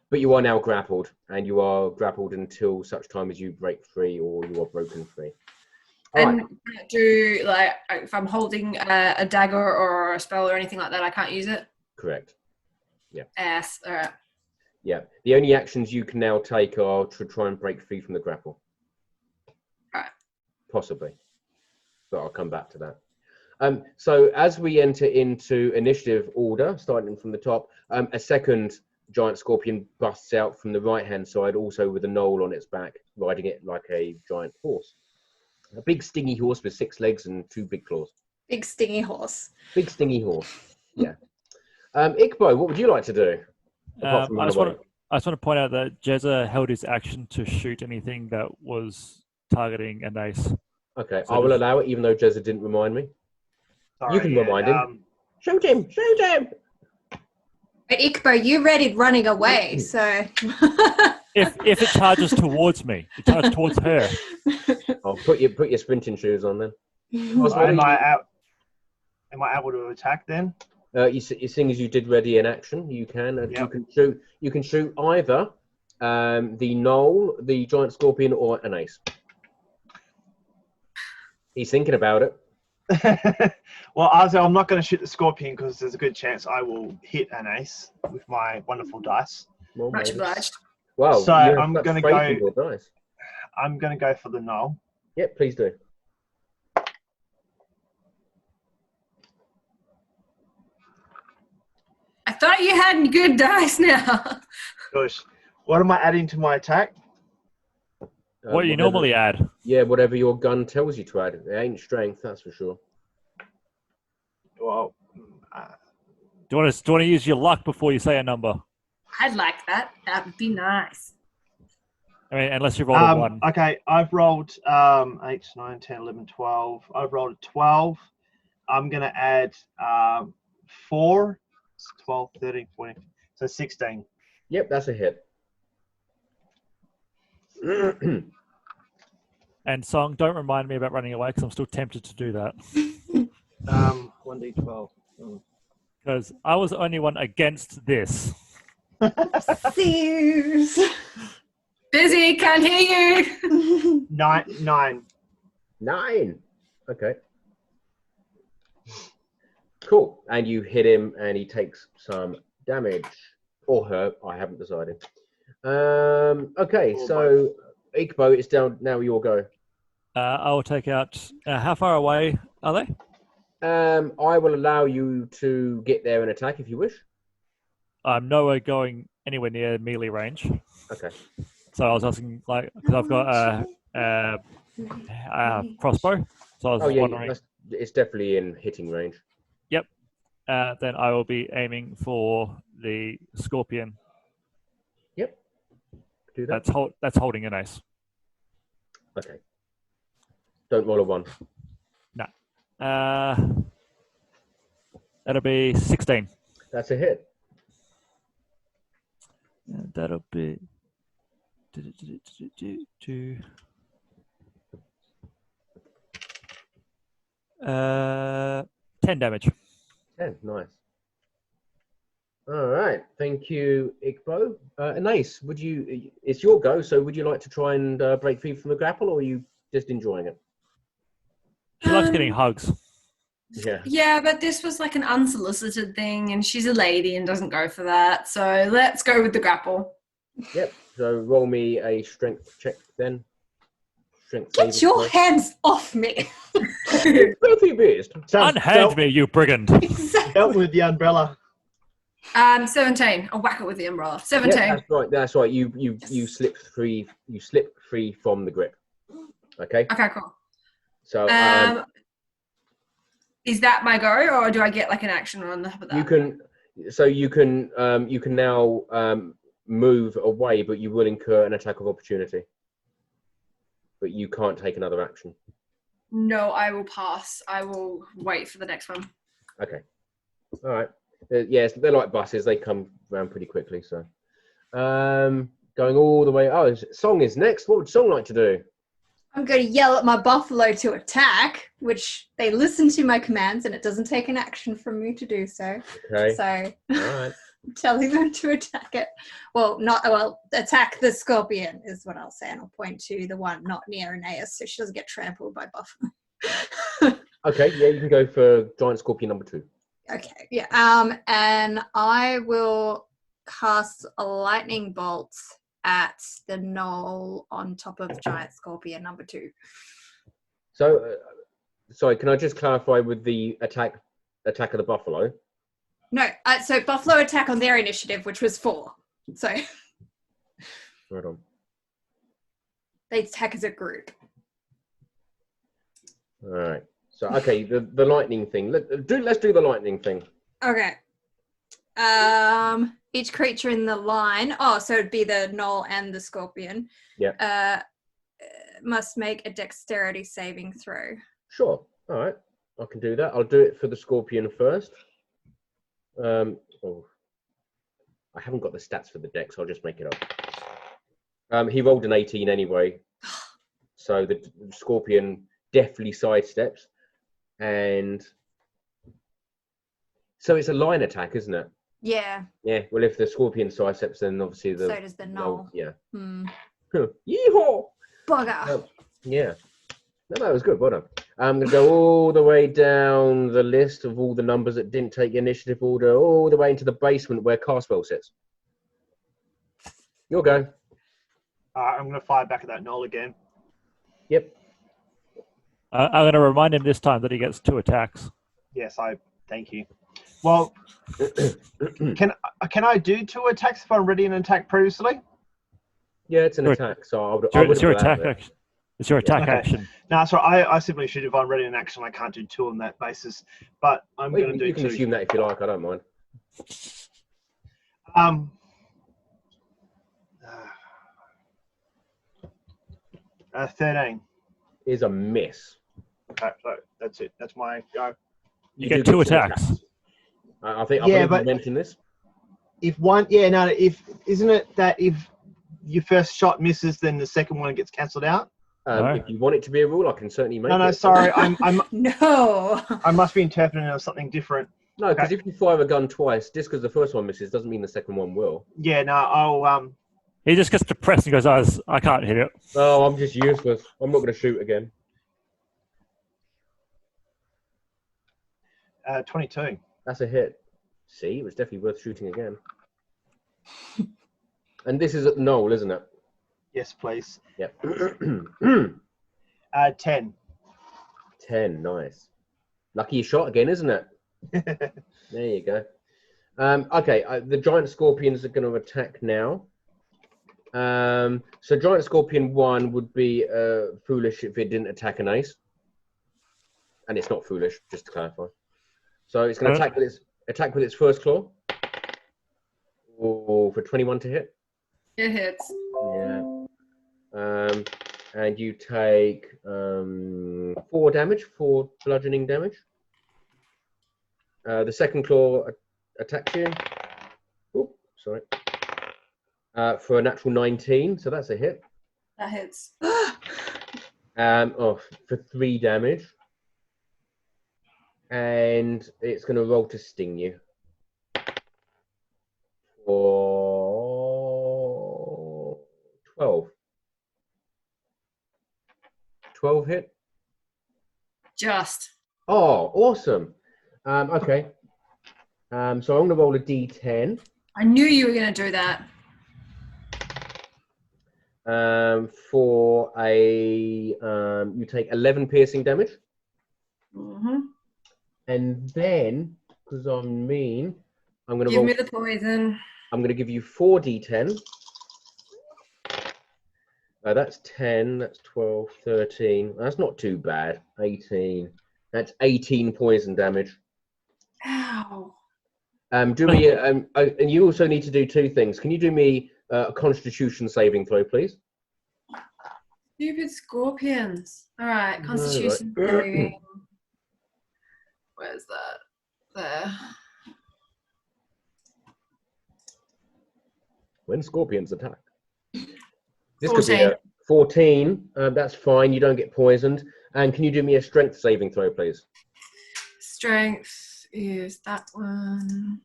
but you are now grappled, and you are grappled until such time as you break free or you are broken free. All And right. do, like, if I'm holding a dagger or a spell or anything like that, I can't use it? Correct. Yeah. Ass. All right. Yeah. The only actions you can now take are to try and break free from the grapple. Right. Possibly. But I'll come back to that. So as we enter into initiative order, starting from the top, a second giant scorpion busts out from the right-hand side, also with a knoll on its back, riding it like a giant horse. A big stingy horse with 6 legs and 2 big claws. Big stingy horse. Big stingy horse. Yeah. Ikbo, what would you like to do? Apart from I run just away? want to point out that Jezza held his action to shoot anything that was targeting an ace. Okay, So I will just- allow it, even though Jezza didn't remind me. Sorry, You can remind him. Shoot him! Shoot him! But Ikbo, you readied running away, so... If it charges towards me, it charges towards her. Oh, put your sprinting shoes on then. Am I able to attack then? Seeing as you did ready in action, you can. Yep. You can shoot either the knoll, the giant scorpion, or an ace. He's thinking about it. Well, Arzo, I'm not going to shoot the scorpion because there's a good chance I will hit an ace with my wonderful dice. Well, Much maybe. obliged. Wow, So you have I'm such gonna faith in go- your dice. I'm going to go for the knoll. Yep, please do. I thought you had good dice now. Gosh, what am I adding to my attack? What you Whatever- normally add. Yeah, whatever your gun tells you to add. It ain't strength, that's for sure. Well, Do you want to use your luck before you say a number? I'd like that. That would be nice. I mean, unless you rolled a 1. Okay, I've rolled 8, 9, 10, 11, 12. I've rolled a 12. I'm going to add 4, 12, 13, 14, so 16. Yep, that's a hit. And Song, don't remind me about running away because I'm still tempted to do that. 1d12. Because I was the only one against this. Sears. Busy, can't hear you. 9. 9. Okay. Cool. And you hit him, and he takes some damage, or her. I haven't decided. Okay, so Ikbo, it's down now. Your go. I will take out. How far away are they? I will allow you to get there and attack if you wish. I'm nowhere going anywhere near melee range. Okay. So I was asking, like, because I've got a crossbow. So I was wondering. It's definitely in hitting range. Yep. Then I will be aiming for the scorpion. Yep. Do that. That's holding an ace. Okay. Don't roll a 1. No. That'll be 16. That's a hit. And that'll be 10 damage. 10, nice. All right, thank you, Ikbo. Alyce, it's your go, so would you like to try and break free from the grapple, or are you just enjoying it? She likes getting hugs. Yeah. Yeah, but this was like an unsolicited thing, and she's a lady and doesn't go for that. So let's go with the grapple. Yep, so roll me a strength check then. Strength Get saving your throw. hands off me. Both of you beast. Unhand me, you brigand. Exactly. Help with the umbrella. 17. I'll whack it with the umbrella. 17. Yeah, that's right. That's right. You slip free. You slip free from the grip. Okay. Okay, cool. So is that my go, or do I get like an action on top of that? you can. So you can now move away, but you will incur an attack of opportunity. But you can't take another action. No, I will pass. I will wait for the next one. Okay. All right. Yes, they're like buses. They come around pretty quickly. So, going all the way. Oh, Song is next. What would Song like to do? I'm going to yell at my buffalo to attack, which they listen to my commands, and it doesn't take an action from me to do so. Okay. So All right. I'm telling them to attack it. Attack the scorpion is what I'll say, and I'll point to the one not near Aeneas, so she doesn't get trampled by buffalo. Okay. Yeah, you can go for giant scorpion number 2. Okay, yeah. And I will cast a lightning bolt at the knoll on top of giant scorpion number 2. So, sorry, can I just clarify with the attack of the buffalo? No, so buffalo attack on their initiative, which was 4. So Right on. they attack as a group. All right. So, okay, the lightning thing. Let's do the lightning thing. Okay. Each creature in the line. Oh, so it'd be the knoll and the scorpion. Yeah. Must make a dexterity saving throw. Sure. All right. I can do that. I'll do it for the scorpion first. I haven't got the stats for the dex. So I'll just make it up. He rolled an 18 anyway, so the scorpion deftly sidesteps, and so it's a line attack, isn't it? Yeah. Yeah. Well, if the scorpion sidesteps, then obviously So does the knoll. Yeah. Hmm. Yeehaw! Bugger. Yeah. No, that was good. Well done. I'm going to go all the way down the list of all the numbers that didn't take initiative order, all the way into the basement where Carswell sits. Your go. I'm going to fire back at that knoll again. Yep. I'm going to remind him this time that he gets 2 attacks. Yes, thank you. Well, can I do 2 attacks if I'm ready an attack previously? Yeah, it's an Sure. attack, so It's your attack action. It's your attack Okay. action. No, so I simply should, if I'm ready in action, I can't do 2 on that basis. But I'm going to do You can 2. assume that if you like. I don't mind. 13. Is a miss. Okay, so that's it. That's my go. You get two attacks. I think I Yeah, believe but- you mentioned this. If one, yeah, no, isn't it that if your first shot misses, then the second one gets cancelled out? No. If you want it to be a rule, I can certainly make it. No, sorry, No. I must be interpreting it as something different. No, because if you fire a gun twice, just because the first one misses doesn't mean the second one will. Yeah, no, I'll He just gets depressed and goes, I can't hit it. Oh, I'm just useless. I'm not going to shoot again. 22. That's a hit. See, it was definitely worth shooting again. And this is at Noel, isn't it? Yes, please. Yep. 10. 10, nice. Lucky you shot again, isn't it? There you go. Okay, the giant scorpions are going to attack now. So giant scorpion 1 would be foolish if it didn't attack an ace. And it's not foolish, just to clarify. So it's going to attack with its first claw. Oh, for 21 to hit. It hits. Yeah. And you take 4 damage, 4 bludgeoning damage. The second claw attacks you. Oh, sorry. For a natural 19, so that's a hit. That hits. For 3 damage. And it's going to roll to sting you. For 12. 12 hit? Just. Oh, awesome. Okay. So I'm going to roll a d10. I knew you were going to do that. For a... you take 11 piercing damage. Mm-hmm. And then, because I'm mean, I'm going to Give me the poison. I'm going to give you 4 d10. That's 10, that's 12, 13. That's not too bad. 18. That's 18 poison damage. Ow. Do me, and you also need to do 2 things. Can you do me a Constitution saving throw, please? Stupid scorpions. All right, No, Constitution right. saving. Where's that? There. When scorpions attack. This could be 14. a 14. That's fine. You don't get poisoned. And can you do me a strength saving throw, please? Strength is that one.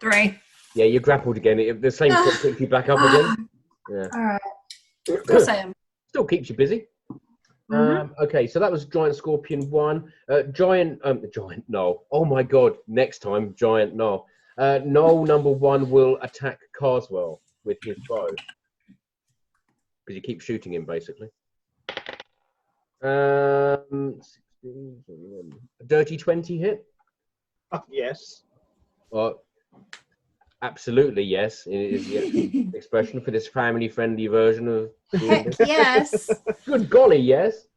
3. Yeah, you're grappled again. The same thing picks you back up again. Yeah. All right. Of course I am. Still keeps you busy. Mhm. Okay, so that was Giant Scorpion 1. Giant Noel. Oh my god, next time, Giant Noel. Noel number 1 will attack Carswell with his bow. Because you keep shooting him, basically. 16, a dirty 20 hit? Yes. Absolutely, yes. It is the expression for this family-friendly version of Heck yes. Good golly, yes.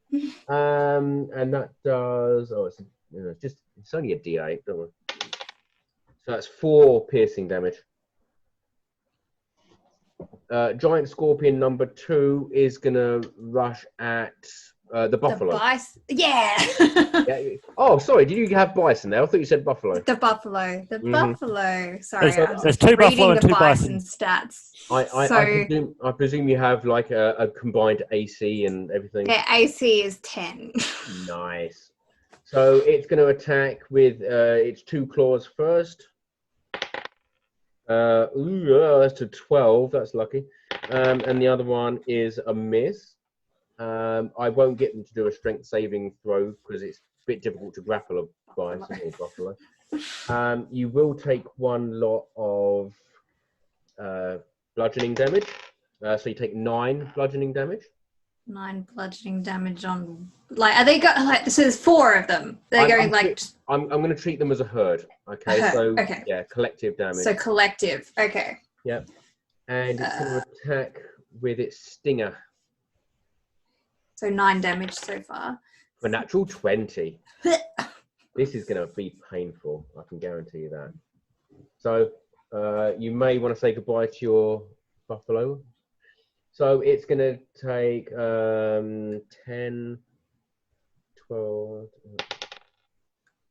And that does. Oh, it's only a D8, don't worry. So that's 4 piercing damage. Giant Scorpion number 2 is gonna rush at the buffalo. Yeah. Yeah. Oh, sorry. Did you have bison there? I thought you said buffalo. The buffalo. The Mhm. buffalo. Sorry, I was There's 2 reading buffalo and the 2 bison bison. stats. I presume you have like a combined AC and everything. Their AC is 10. Nice. So it's going to attack with its 2 claws first. That's a 12. That's lucky. And the other one is a miss. I won't get them to do a strength saving throw because it's a bit difficult to grapple a bison or buffalo. You will take 1 lot of bludgeoning damage. So you take 9 bludgeoning damage. 9 bludgeoning damage on. Like, are they got so? There's 4 of them. They're going I'm going to treat them as a herd. Okay. A herd, So okay. yeah, collective damage. so collective. Okay. Yep. And it's going to attack with its stinger. So 9 damage so far. For natural 20. This is going to be painful. I can guarantee you that. So you may want to say goodbye to your buffalo. So it's going to take 10, 12.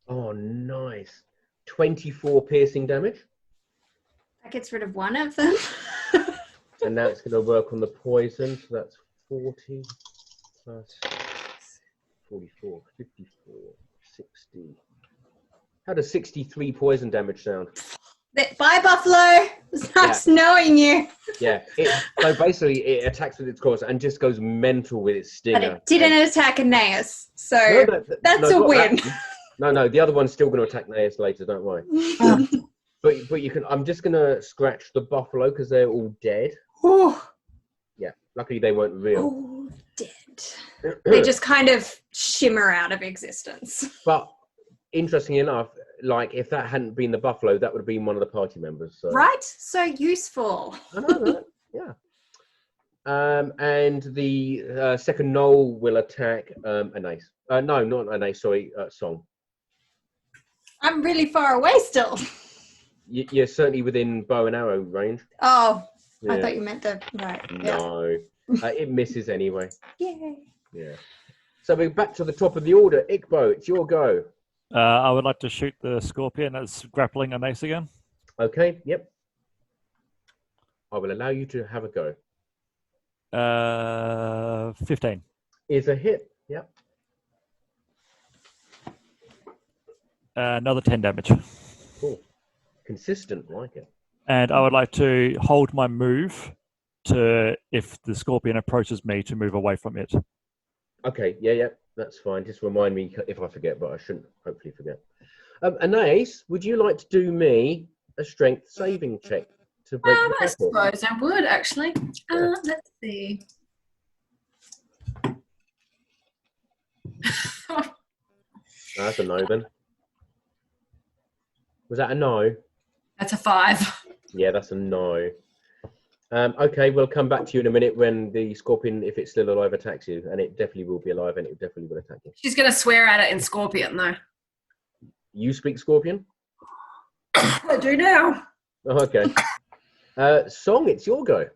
Oh, nice. 24 piercing damage. That gets rid of one of them. And that's going to work on the poison. So that's 40 plus 44, 54, 60. How does 63 poison damage sound? Bye, Buffalo. It's nice knowing you. Yeah. So basically, it attacks with its claws and just goes mental with its stinger. But it didn't attack Aeneas, so that's no, a win. No, the other one's still going to attack Aeneas later. Don't worry. But you can. I'm just going to scratch the buffalo because they're all dead. Oh. Yeah. Luckily, they weren't real. Oh, dead. They just kind of shimmer out of existence. But interestingly enough, like if that hadn't been the buffalo, that would have been one of the party members. So. Right? So useful. I know that. Yeah. And the second Knoll will attack Alyce. No, not Alyce. Sorry, Song. I'm really far away still. You're certainly within bow and arrow range. Oh, Yeah. I thought you meant the right. No, it misses anyway. Yay. Yeah. So we're back to the top of the order. Ikbo, it's your go. I would like to shoot the scorpion that's grappling Alyce again. Okay. Yep. I will allow you to have a go. 15. Is a hit. Yep. Another 10 damage. Cool. Consistent, like it. And I would like to hold my move to, if the scorpion approaches me, to move away from it. Okay. Yeah. That's fine. Just remind me if I forget, but I shouldn't hopefully forget. Alyce, would you like to do me a strength saving check to break the I record? suppose I would, actually. Let's see. That's a no then. Was that a no? That's a 5. Yeah, that's a no. Okay, we'll come back to you in a minute when the scorpion, if it's still alive, attacks you. And it definitely will be alive and it definitely will attack you. She's going to swear at it in Scorpion, though. You speak scorpion? I do now. Oh, okay. Song, it's your go.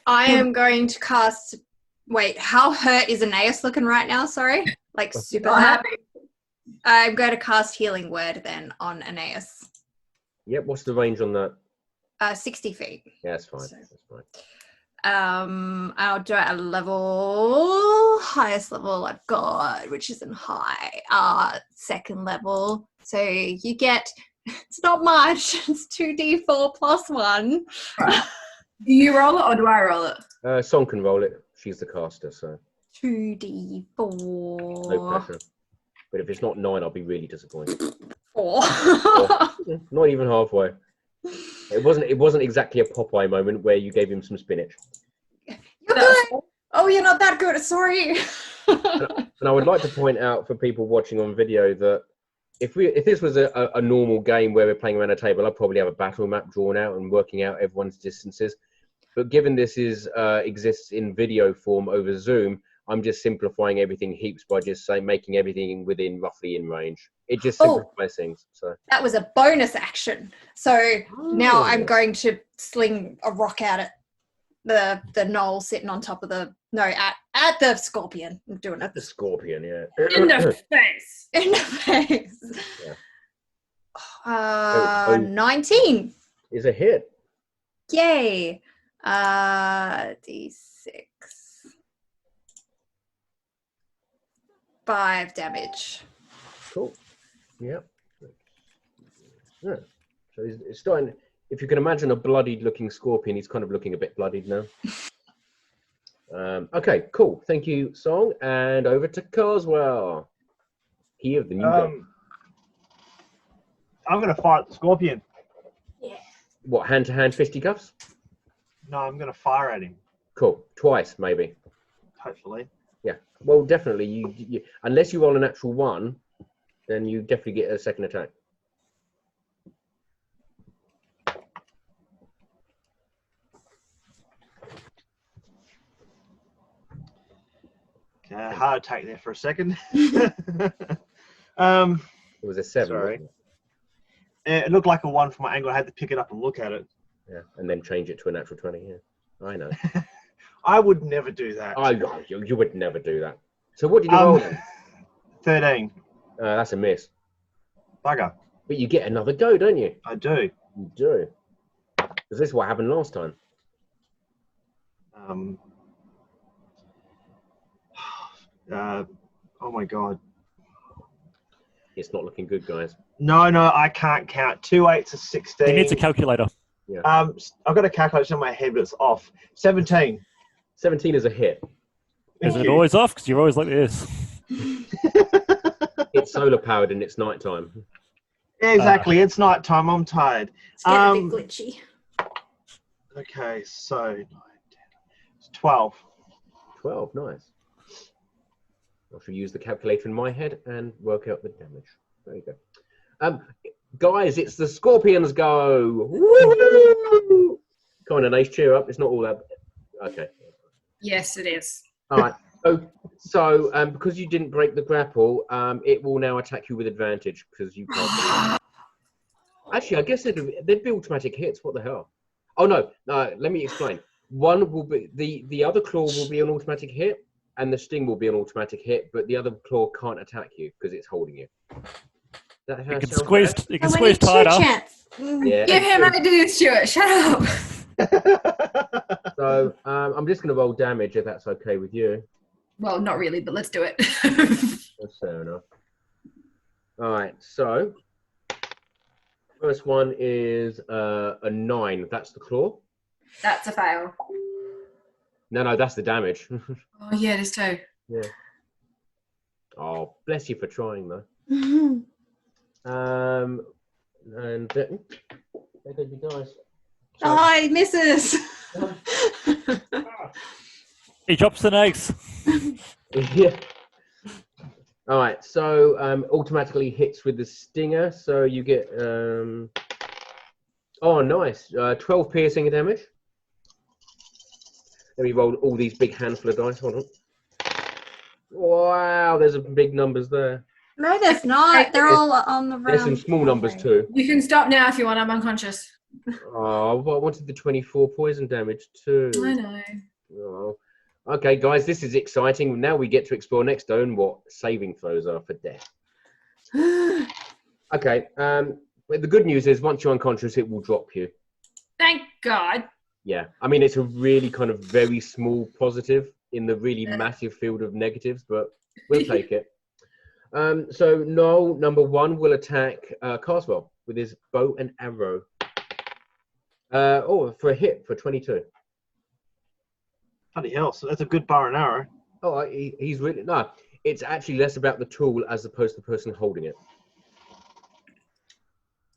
I am going to cast. Wait, how hurt is Aeneas looking right now? Sorry. Like super Not hurt. happy. I'm going to cast Healing Word then on Aeneas. Yep, what's the range on that? 60 feet. Yeah, that's fine. So- That's fine. I'll do it at a level, highest level I've got, which isn't high, second level. So you get, it's not much, it's 2d4 plus 1. Right. Do you roll it or do I roll it? Song can roll it. She's the caster, so 2d4. no pressure. But if it's not 9, I'll be really disappointed. 4. Not even halfway. It wasn't exactly a Popeye moment where you gave him some spinach. You're good. Oh, you're not that good. Sorry. And I would like to point out for people watching on video that if this was a normal game where we're playing around a table, I'd probably have a battle map drawn out and working out everyone's distances. But given this exists in video form over Zoom, I'm just simplifying everything heaps by just making everything within roughly in range. It just simplifies things. So That was a bonus action. So now I'm going to sling a rock out at the knoll sitting on top of at the scorpion. I'm doing it. the scorpion, yeah. In the face. In the face. Yeah. 19. Is a hit. Yay. D6. 5 damage. Cool. Yeah. Yeah. So it's starting. If you can imagine a bloodied-looking scorpion, he's kind of looking a bit bloodied now. Okay, cool. Thank you, Song. And over to Carswell. He of the new guy. I'm going to fire at the scorpion. What, hand-to-hand fisticuffs? No, I'm going to fire at him, Cool. Twice, maybe. hopefully. Yeah. Well, definitely. You unless you roll an actual 1, then you definitely get a second attack. Okay, heart attack there for a second. It was a 7. Sorry. Wasn't it? It looked like a 1 from my angle. I had to pick it up and look at it. Yeah, and then change it to a natural 20. Yeah, I know. I would never do that. You would never do that. So what did you roll then? 13. That's a miss. Bugger. But you get another go, don't you? I do. You do. Because this is what happened last time. Oh my god. It's not looking good, guys. No, I can't count. 2 8s are 16. He needs a calculator. Yeah. I've got a calculator in my head, but it's off. 17. 17 is a hit. Is it always off? Because you're always like this. It's solar powered and it's nighttime. Exactly. It's night time. I'm tired. It's getting a bit glitchy. Okay, so 9, 10, it's 12. 12, nice. I shall use the calculator in my head and work out the damage. There you go. Guys, it's the Scorpions go. Woo-hoo! Come on, Alyce, cheer up. It's not all that. Okay. Yes, it is. All right. So because you didn't break the grapple, it will now attack you with advantage because you can't. Actually, I guess they'd be automatic hits. What the hell? Oh no! Let me explain. One will be the other claw will be an automatic hit, and the sting will be an automatic hit, but the other claw can't attack you because it's holding you. That You can squeeze tighter. Yeah. Give him ideas, Stuart. Shut up. So I'm just going to roll damage if that's okay with you. Well, not really, but let's do it. That's fair enough. All right. So first one is a 9. That's the claw. That's a fail. No, that's the damage. Oh, yeah, it is too. Yeah. Oh, bless you for trying though. And there goes your dice. Oh, he misses. He drops an ace. Yeah. All right. So automatically hits with the stinger. So you get oh, nice. 12 piercing damage. Let me roll all these big handful of dice. Hold on. Wow, there's some big numbers there. No, there's not. They're all on the round. There's some small numbers too. You can stop now if you want. I'm unconscious. Oh, I wanted the 24 poison damage too. I know. Oh. Okay, guys, this is exciting. Now we get to explore next zone what saving throws are for death. Okay. But the good news is once you're unconscious, it will drop you. Thank God. Yeah. I mean, it's a really kind of very small positive in the really massive field of negatives, but we'll take it. So Noel, number 1, will attack Carswell with his bow and arrow. For a hit for 22. Bloody hell, so that's a good bow and arrow. Oh, he's really... No, it's actually less about the tool as opposed to the person holding it.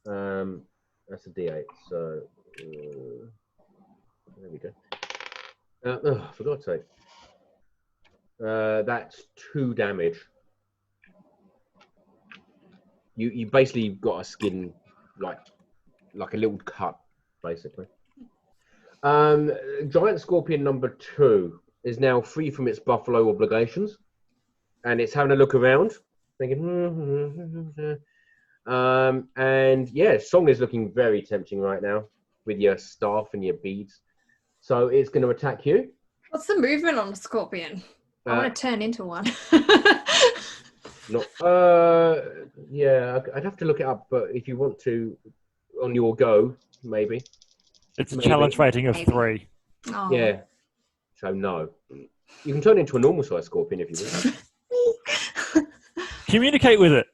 That's a D8, so... there we go. For God's sake. That's 2 damage. You basically got a skin like a little cut, basically. Giant Scorpion number 2 is now free from its buffalo obligations, and it's having a look around, thinking. And yeah, Song is looking very tempting right now with your staff and your beads. So it's going to attack you. What's the movement on a scorpion? I want to turn into one. Yeah, I'd have to look it up, but if you want to, on your go, maybe. It's a challenge rating of 3. Oh. Yeah. So no. You can turn into a normal size scorpion if you want. Communicate with it.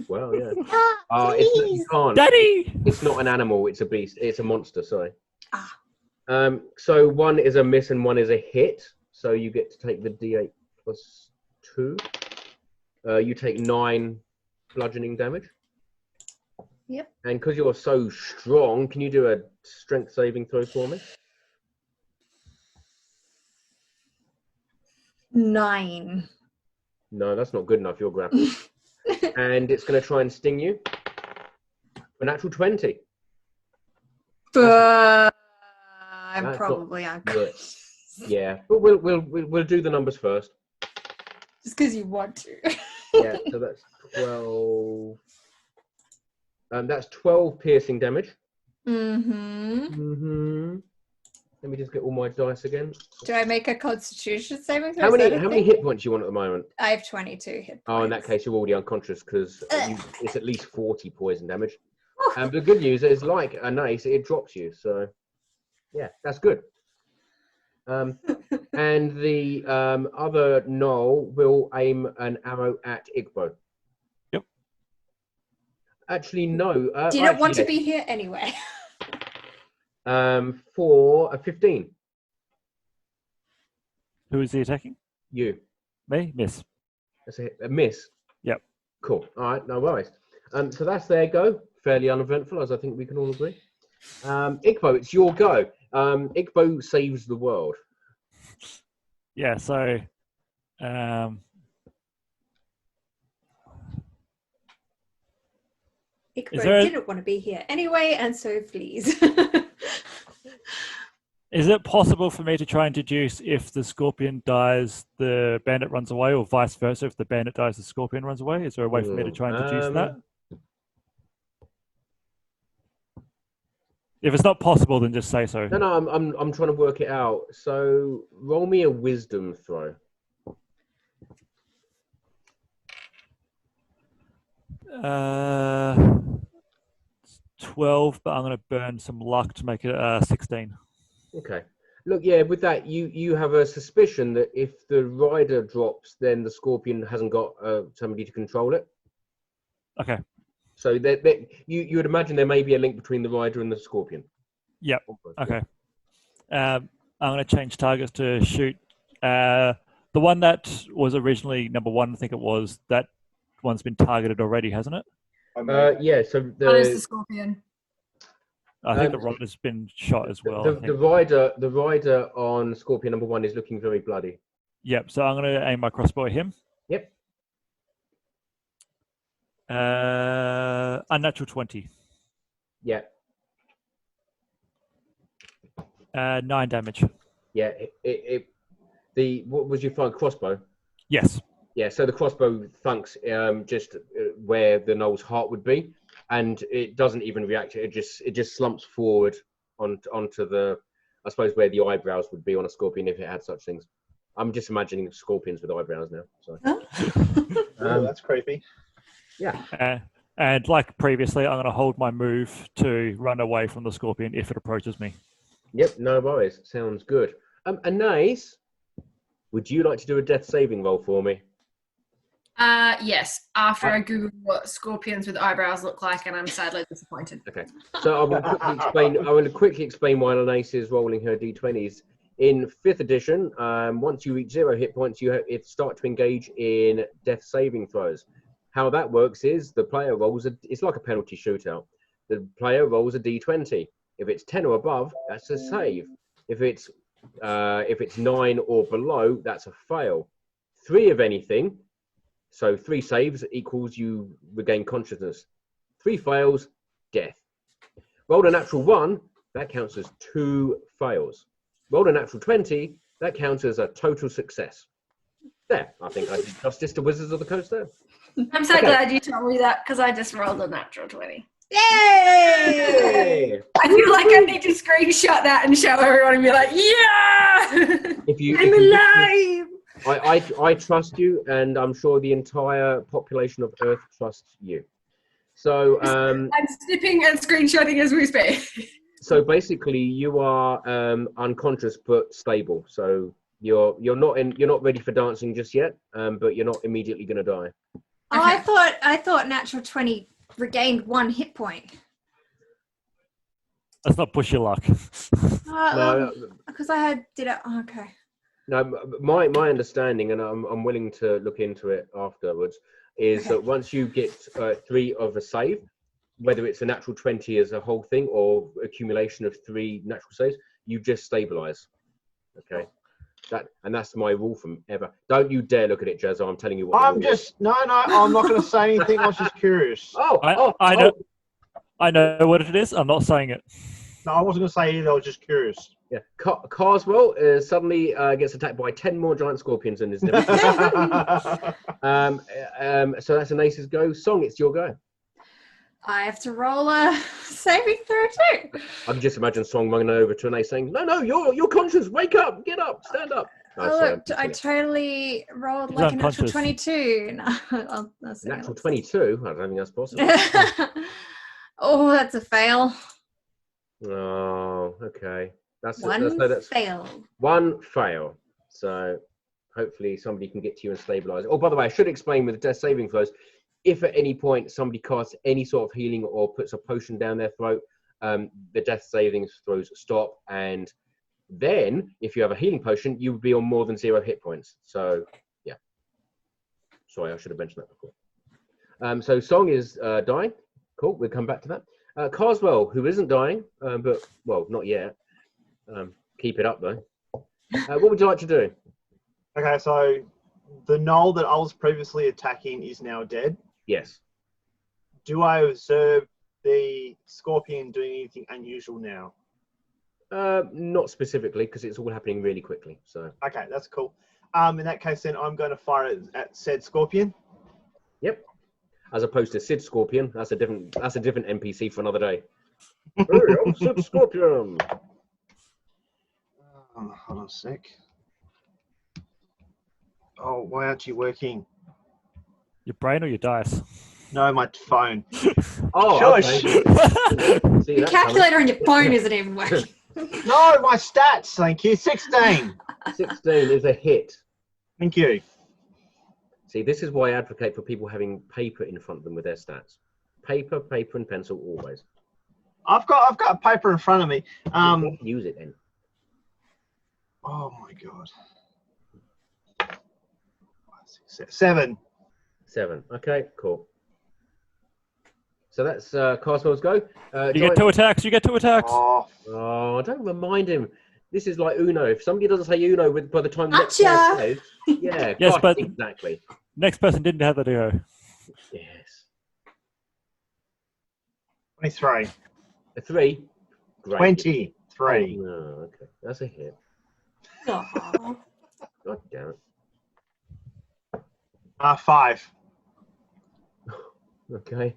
Well, yeah. Please. You can't. Daddy! It's not an animal, it's a beast. It's a monster, sorry. Ah. So 1 is a miss and 1 is a hit. So you get to take the D8 plus 2. You take 9 bludgeoning damage. Yep. And because you're so strong, can you do a strength saving throw for me? 9. No, that's not good enough. You're grappled. And it's going to try and sting you. A natural 20. But I'm That's probably unconscious. Yeah, but we'll do the numbers first. Just because you want to. Yeah, so that's 12. That's 12 piercing damage. Mm-hmm. Let me just get all my dice again. Do I make a Constitution saving throw? How many hit points do you want at the moment? I have 22 hit points. Oh, in that case, you're already unconscious because it's at least 40 poison damage. And the good news is, like an ace, it drops you. So, yeah, that's good. And the other Knoll will aim an arrow at Ikbo. Yep. Actually, no. Didn't want to be here anyway. For a 15. Who is he attacking? You. Me? Miss. That's a miss. Yep. Cool. All right, no worries. So that's their go. Fairly uneventful, as I think we can all agree. Ikbo, it's your go. Ikbo saves the world. Yeah, so Ikbo didn't want to be here anyway, and so please. is it possible for me to try and deduce if the scorpion dies, the bandit runs away, or vice versa? If the bandit dies, the scorpion runs away? Is there a way for me to try and deduce that? If it's not possible, then just say so. No, I'm trying to work it out. So roll me a wisdom throw. 12, but I'm going to burn some luck to make it 16. Okay. Look, yeah, with that, you have a suspicion that if the rider drops, then the scorpion hasn't got somebody to control it. Okay. So you would imagine there may be a link between the rider and the scorpion. Yep. Okay. I'm going to change targets to shoot. The one that was originally number 1, I think it was, that one's been targeted already, hasn't it? Yeah, so That is the scorpion. I think the rider's been shot as well. The rider on scorpion number 1 is looking very bloody. Yep, so I'm going to aim my crossbow at him. Yep. Unnatural 20. Yeah. 9 damage. Yeah. What was your final crossbow? Yes. Yeah. So the crossbow thunks just where the Knoll's heart would be, and it doesn't even react. It just slumps forward onto the, I suppose, where the eyebrows would be on a scorpion if it had such things. I'm just imagining scorpions with eyebrows now. So. Oh, that's creepy. Yeah. And like previously, I'm going to hold my move to run away from the scorpion if it approaches me. Yep, no worries. Sounds good. Alyce, would you like to do a death saving roll for me? Yes. After I Google what scorpions with eyebrows look like, and I'm sadly disappointed. Okay. So I will quickly explain why Alyce is rolling her d20s. In 5th edition, once you reach 0 hit points, it start to engage in death saving throws. How that works is the player rolls it's like a penalty shootout. The player rolls a d20. If it's 10 or above, that's a save. If it's 9 or below, that's a fail. 3 of anything, so 3 saves equals you regain consciousness. 3 fails, death. Roll a natural 1, that counts as 2 fails. Roll a natural 20, that counts as a total success. There, I think I did justice to Wizards of the Coast there. I'm so glad you told me that, because I just rolled a natural 20. Yay! I feel like I need to screenshot that and show everyone and be like, yeah! I'm alive! I trust you, and I'm sure the entire population of Earth trusts you. So I'm snipping and screenshotting as we speak. So basically, you are unconscious but stable. So you're not ready for dancing just yet, but you're not immediately going to die. Oh, I thought natural 20 regained 1 hit point. Let's not push your luck. No, because I did it. Oh, okay. No, my understanding, and I'm willing to look into it afterwards, is that once you get 3 of a save, whether it's a natural 20 as a whole thing or accumulation of 3 natural saves, you just stabilize. Okay. That's my rule from ever. Don't you dare look at it, Jezza. I'm telling you what. I'm not going to say anything. I was just curious. I know what it is. I'm not saying it. No, I wasn't going to say either. I was just curious. Yeah. Carswell suddenly gets attacked by 10 more giant scorpions in his name. So that's Alyce's go. Song, it's your go. I have to roll a saving throw too. I can just imagine Song running over to Alyce saying, "No, you're conscious. Wake up, get up, stand up." No, Oh, sorry, look, I totally rolled He's like a natural unconscious. 22. No, I'll see natural what's- 22. I don't think that's possible. Oh, that's a fail. Oh, okay. That's Fail. one fail. So hopefully somebody can get to you and stabilize. Oh, by the way, I should explain with the death saving throws. If at any point somebody casts any sort of healing or puts a potion down their throat, the death saving throws stop. And then, if you have a healing potion, you would be on more than 0 hit points. So, yeah. Sorry, I should have mentioned that before. So Song is dying. Cool. We'll come back to that. Carswell, who isn't dying, but well, not yet. Keep it up though. What would you like to do? Okay, so the gnoll that I was previously attacking is now dead. Yes. Do I observe the scorpion doing anything unusual now? Not specifically, because it's all happening really quickly. So. Okay, that's cool. In that case, then I'm going to fire at said scorpion. Yep. As opposed to Sid Scorpion, that's a different NPC for another day. Hey, I'm Sid Scorpion. Hold on a sec. Oh, why aren't you working? Your brain or your dice? No, my phone. Oh, Shush. okay. See The that calculator on your phone isn't even working. No, my stats. Thank you. 16. 16 is a hit. Thank you. See, this is why I advocate for people having paper in front of them with their stats. Paper, and pencil always. I've got paper in front of me. Use it then. Oh my god. 7. 7. Okay, cool. So that's Carswell's go. You get 2 attacks. You get 2 attacks. Oh, don't remind him. This is like Uno. If somebody doesn't say Uno by the time the next Gotcha. player says, yeah, Yes, gosh, but- exactly. Next person didn't have the duo. Yes. 23. A 3. Great. 23. Oh, no, okay, that's a hit. Aw. God damn it. 5. Okay,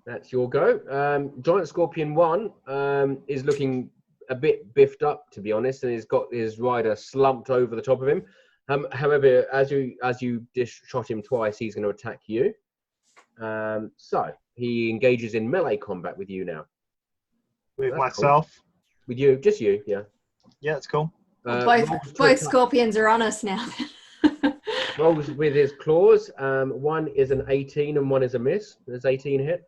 that's your go. Giant Scorpion 1 is looking a bit biffed up, to be honest, and he's got his rider slumped over the top of him. However, as you shot him twice, he's going to attack you. So he engages in melee combat with you now. With That's myself. Cool. With you, just you, yeah. Yeah, that's cool. Both scorpions are on us now. Rolls with his claws. One is an 18 and one is a miss. Does 18 hit?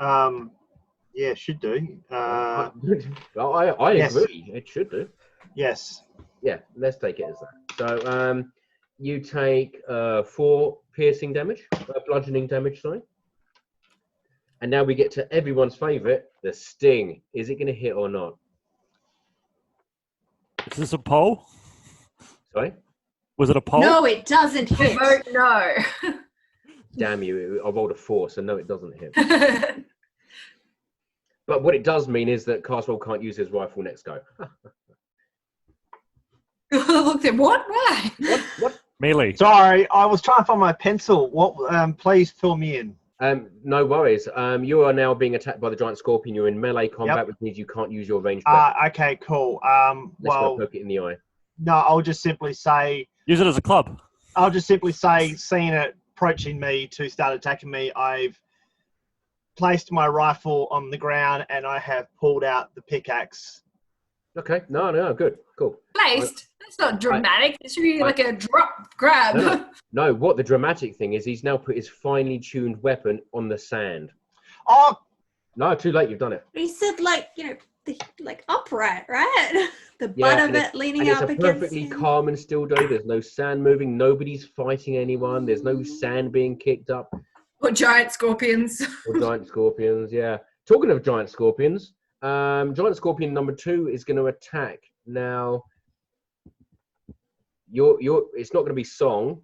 Yeah, should do. I Yes. agree. It should do. Yes. Yeah, let's take it as that. So you take 4 piercing damage, bludgeoning damage, sorry. And now we get to everyone's favourite, the sting. Is it going to hit or not? Is this a poll? Sorry? Was it a poll? No, it doesn't hit. Vote no. Damn you, I rolled a 4, so no, it doesn't hit. But what it does mean is that Carswell can't use his rifle next go. Looked at what? Why? What? Melee. Sorry, I was trying to find my pencil. What? Please fill me in. No worries. You are now being attacked by the giant scorpion. You're in melee combat, which means you can't use your ranged weapon. Okay, cool. Let's Well, not poke it in the eye. no, I'll just simply say, Use it as a club. seeing it approaching me to start attacking me, I've placed my rifle on the ground and I have pulled out the pickaxe. Okay. No, good. Cool. Placed? That's not dramatic. It should be like a drop grab. No, what the dramatic thing is, he's now put his finely tuned weapon on the sand. Oh, No, too late, you've done it. He said, like upright, right? The butt of it leaning up it's a against perfectly him. calm and still day. There's no sand moving. Nobody's fighting anyone. There's no sand being kicked up. Or giant scorpions. Or giant scorpions, yeah. Talking of giant scorpions, giant scorpion number 2 is going to attack. Now, it's not going to be Song,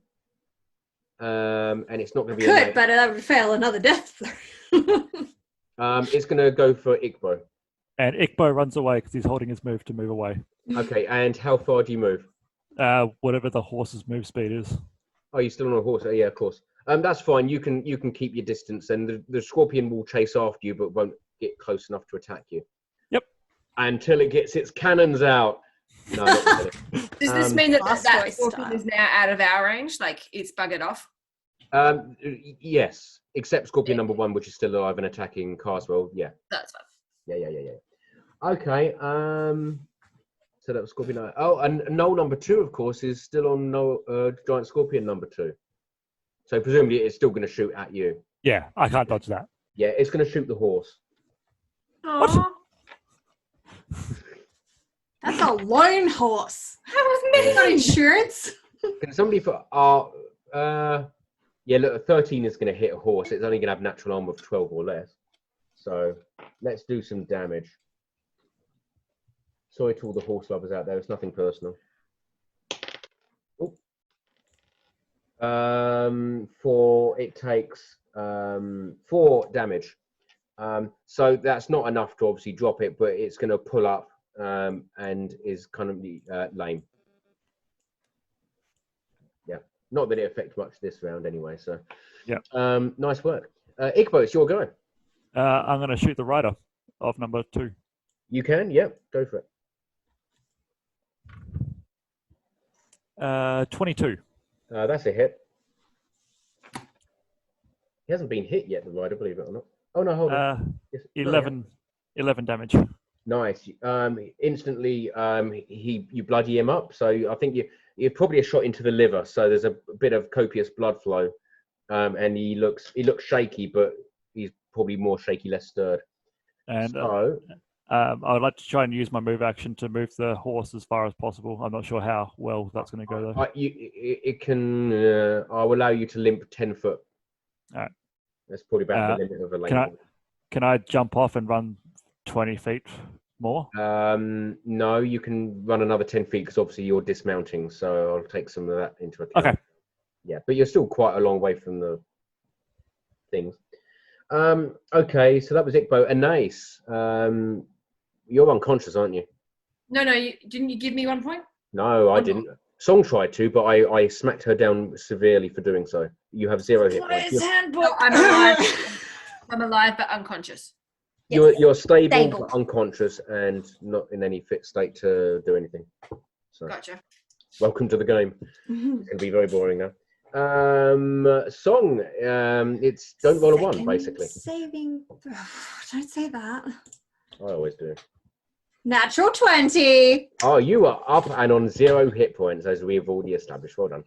and it's not going to be. Could, but that would fail another death. It's going to go for Ikbo. And Ikbo runs away because he's holding his move to move away. Okay, and how far do you move? Whatever the horse's move speed is. Oh, you're still on a horse? Oh, yeah, of course. That's fine. You can keep your distance, and the scorpion will chase after you, but won't get close enough to attack you. Yep. Until it gets its cannons out. No, not really. Does this mean that Last that Choice scorpion style. is now out of our range? Like it's buggered off? Yes, except scorpion number 1, which is still alive and attacking Carswell. Yeah. That's fine. Yeah. Okay. So that was scorpion. Oh, and Knoll number 2, of course, is still on giant scorpion number 2. So presumably it's still going to shoot at you. Yeah, I can't dodge that. Yeah, it's going to shoot the horse. Aww. That's a lone horse. That was It's me. got insurance. Can somebody for yeah, look, a 13 is going to hit a horse. It's only going to have natural armor of 12 or less. So let's do some damage. Sorry to all the horse lovers out there. It's nothing personal. It takes 4 damage. So that's not enough to obviously drop it, but it's going to pull up and is kind of lame. Yeah, not that it affects much this round anyway. So yeah, nice work. Ikbo, it's your go. I'm going to shoot the rider of number 2. You can, yeah, go for it. 22. That's a hit. He hasn't been hit yet, the rider, believe it or not. Oh no, hold on. Yes. 11 damage. Nice. Instantly, you bloody him up. So I think you're probably a shot into the liver. So there's a bit of copious blood flow, and he looks shaky, but he's probably more shaky, less stirred. And so, I would like to try and use my move action to move the horse as far as possible. I'm not sure how well that's going to go though. It can. I'll allow you to limp 10 foot. All right. That's probably about the limit of a lane. Can I jump off and run 20 feet more? No, you can run another 10 feet because obviously you're dismounting. So I'll take some of that into account. Okay. Yeah, but you're still quite a long way from the things. Okay, so that was Ikbo. Alyce, you're unconscious, aren't you? No, didn't you give me 1 point? No, I didn't. Song tried to, but I smacked her down severely for doing so. You have 0 hit points. No, I'm alive. I'm alive but unconscious. You're stable, Stable. but unconscious, and not in any fit state to do anything. So, Gotcha. welcome to the game. It's going to be very boring now. Song, it's don't roll a 1, basically. Saving. Don't say that. I always do. Natural 20. Oh, you are up and on 0 hit points, as we've already established. Well done.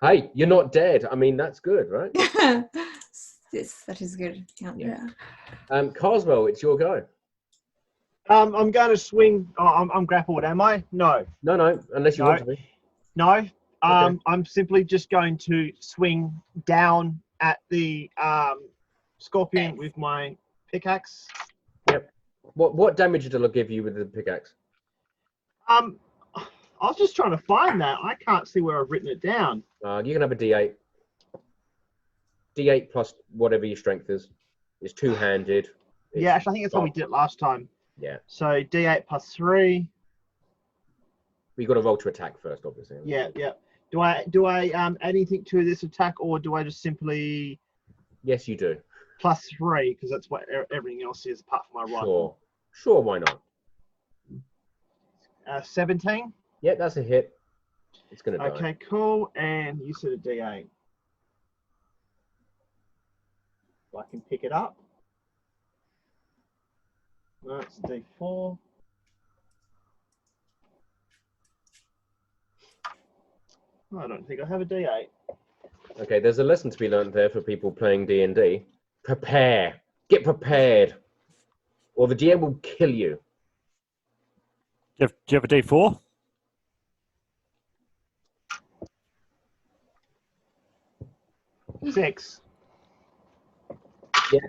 Hey, you're not dead. I mean, that's good, right? Yes, that is good. Yeah. Carswell, it's your go. I'm going to swing. Oh, I'm grappled, am I? No. No, unless you want to be. No. Okay. I'm simply just going to swing down at the scorpion with my pickaxe. Yep. What damage did I give you with the pickaxe? I was just trying to find that. I can't see where I've written it down. You can have a D8. D8 plus whatever your strength is. It's two-handed. Yeah, actually, I think that's how we did it last time. Yeah. So D8 plus 3. You got to roll to attack first, obviously. Yeah. Do I add anything to this attack, or do I just simply Yes, you do. plus 3 because that's what everything else is apart from my rifle? Sure. Why not? 17. Yeah, that's a hit. It's gonna die. Okay, cool. And you said a D8. I can pick it up. No, it's a D4. I don't think I have a D8. Okay, there's a lesson to be learned there for people playing D&D. Prepare. Get prepared, or the GM will kill you. Do you have a D4? Six. Yeah.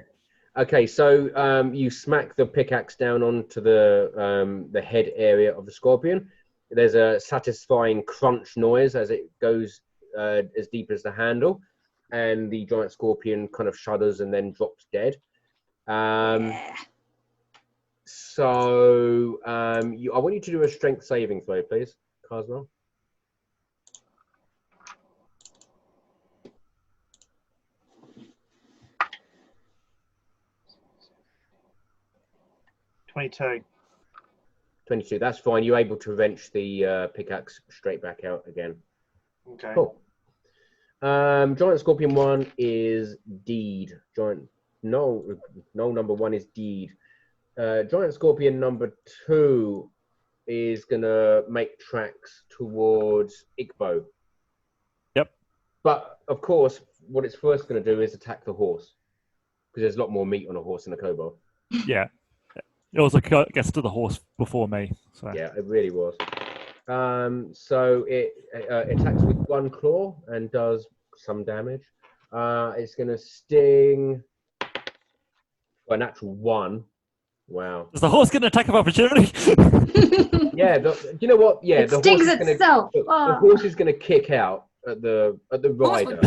Okay, so you smack the pickaxe down onto the head area of the scorpion. There's a satisfying crunch noise as it goes as deep as the handle, and the giant scorpion kind of shudders and then drops dead. So I want you to do a strength saving throw, please, Carswell. 22. 22. That's fine. You're able to wrench the pickaxe straight back out again. Okay. Cool. Giant Scorpion 1 is Deed. No, number 1 is Deed. Giant Scorpion number 2 is gonna make tracks towards Ikbo. Yep. But of course, what it's first gonna do is attack the horse, because there's a lot more meat on a horse than a kobold. Yeah. It also gets to the horse before me. So. Yeah, it really was. So it attacks with 1 claw and does some damage. It's gonna sting for a natural 1. Wow. Is the horse getting an attack of opportunity? Yeah, you know what? Yeah, It the stings horse is gonna, itself. the horse is going to kick out at the rider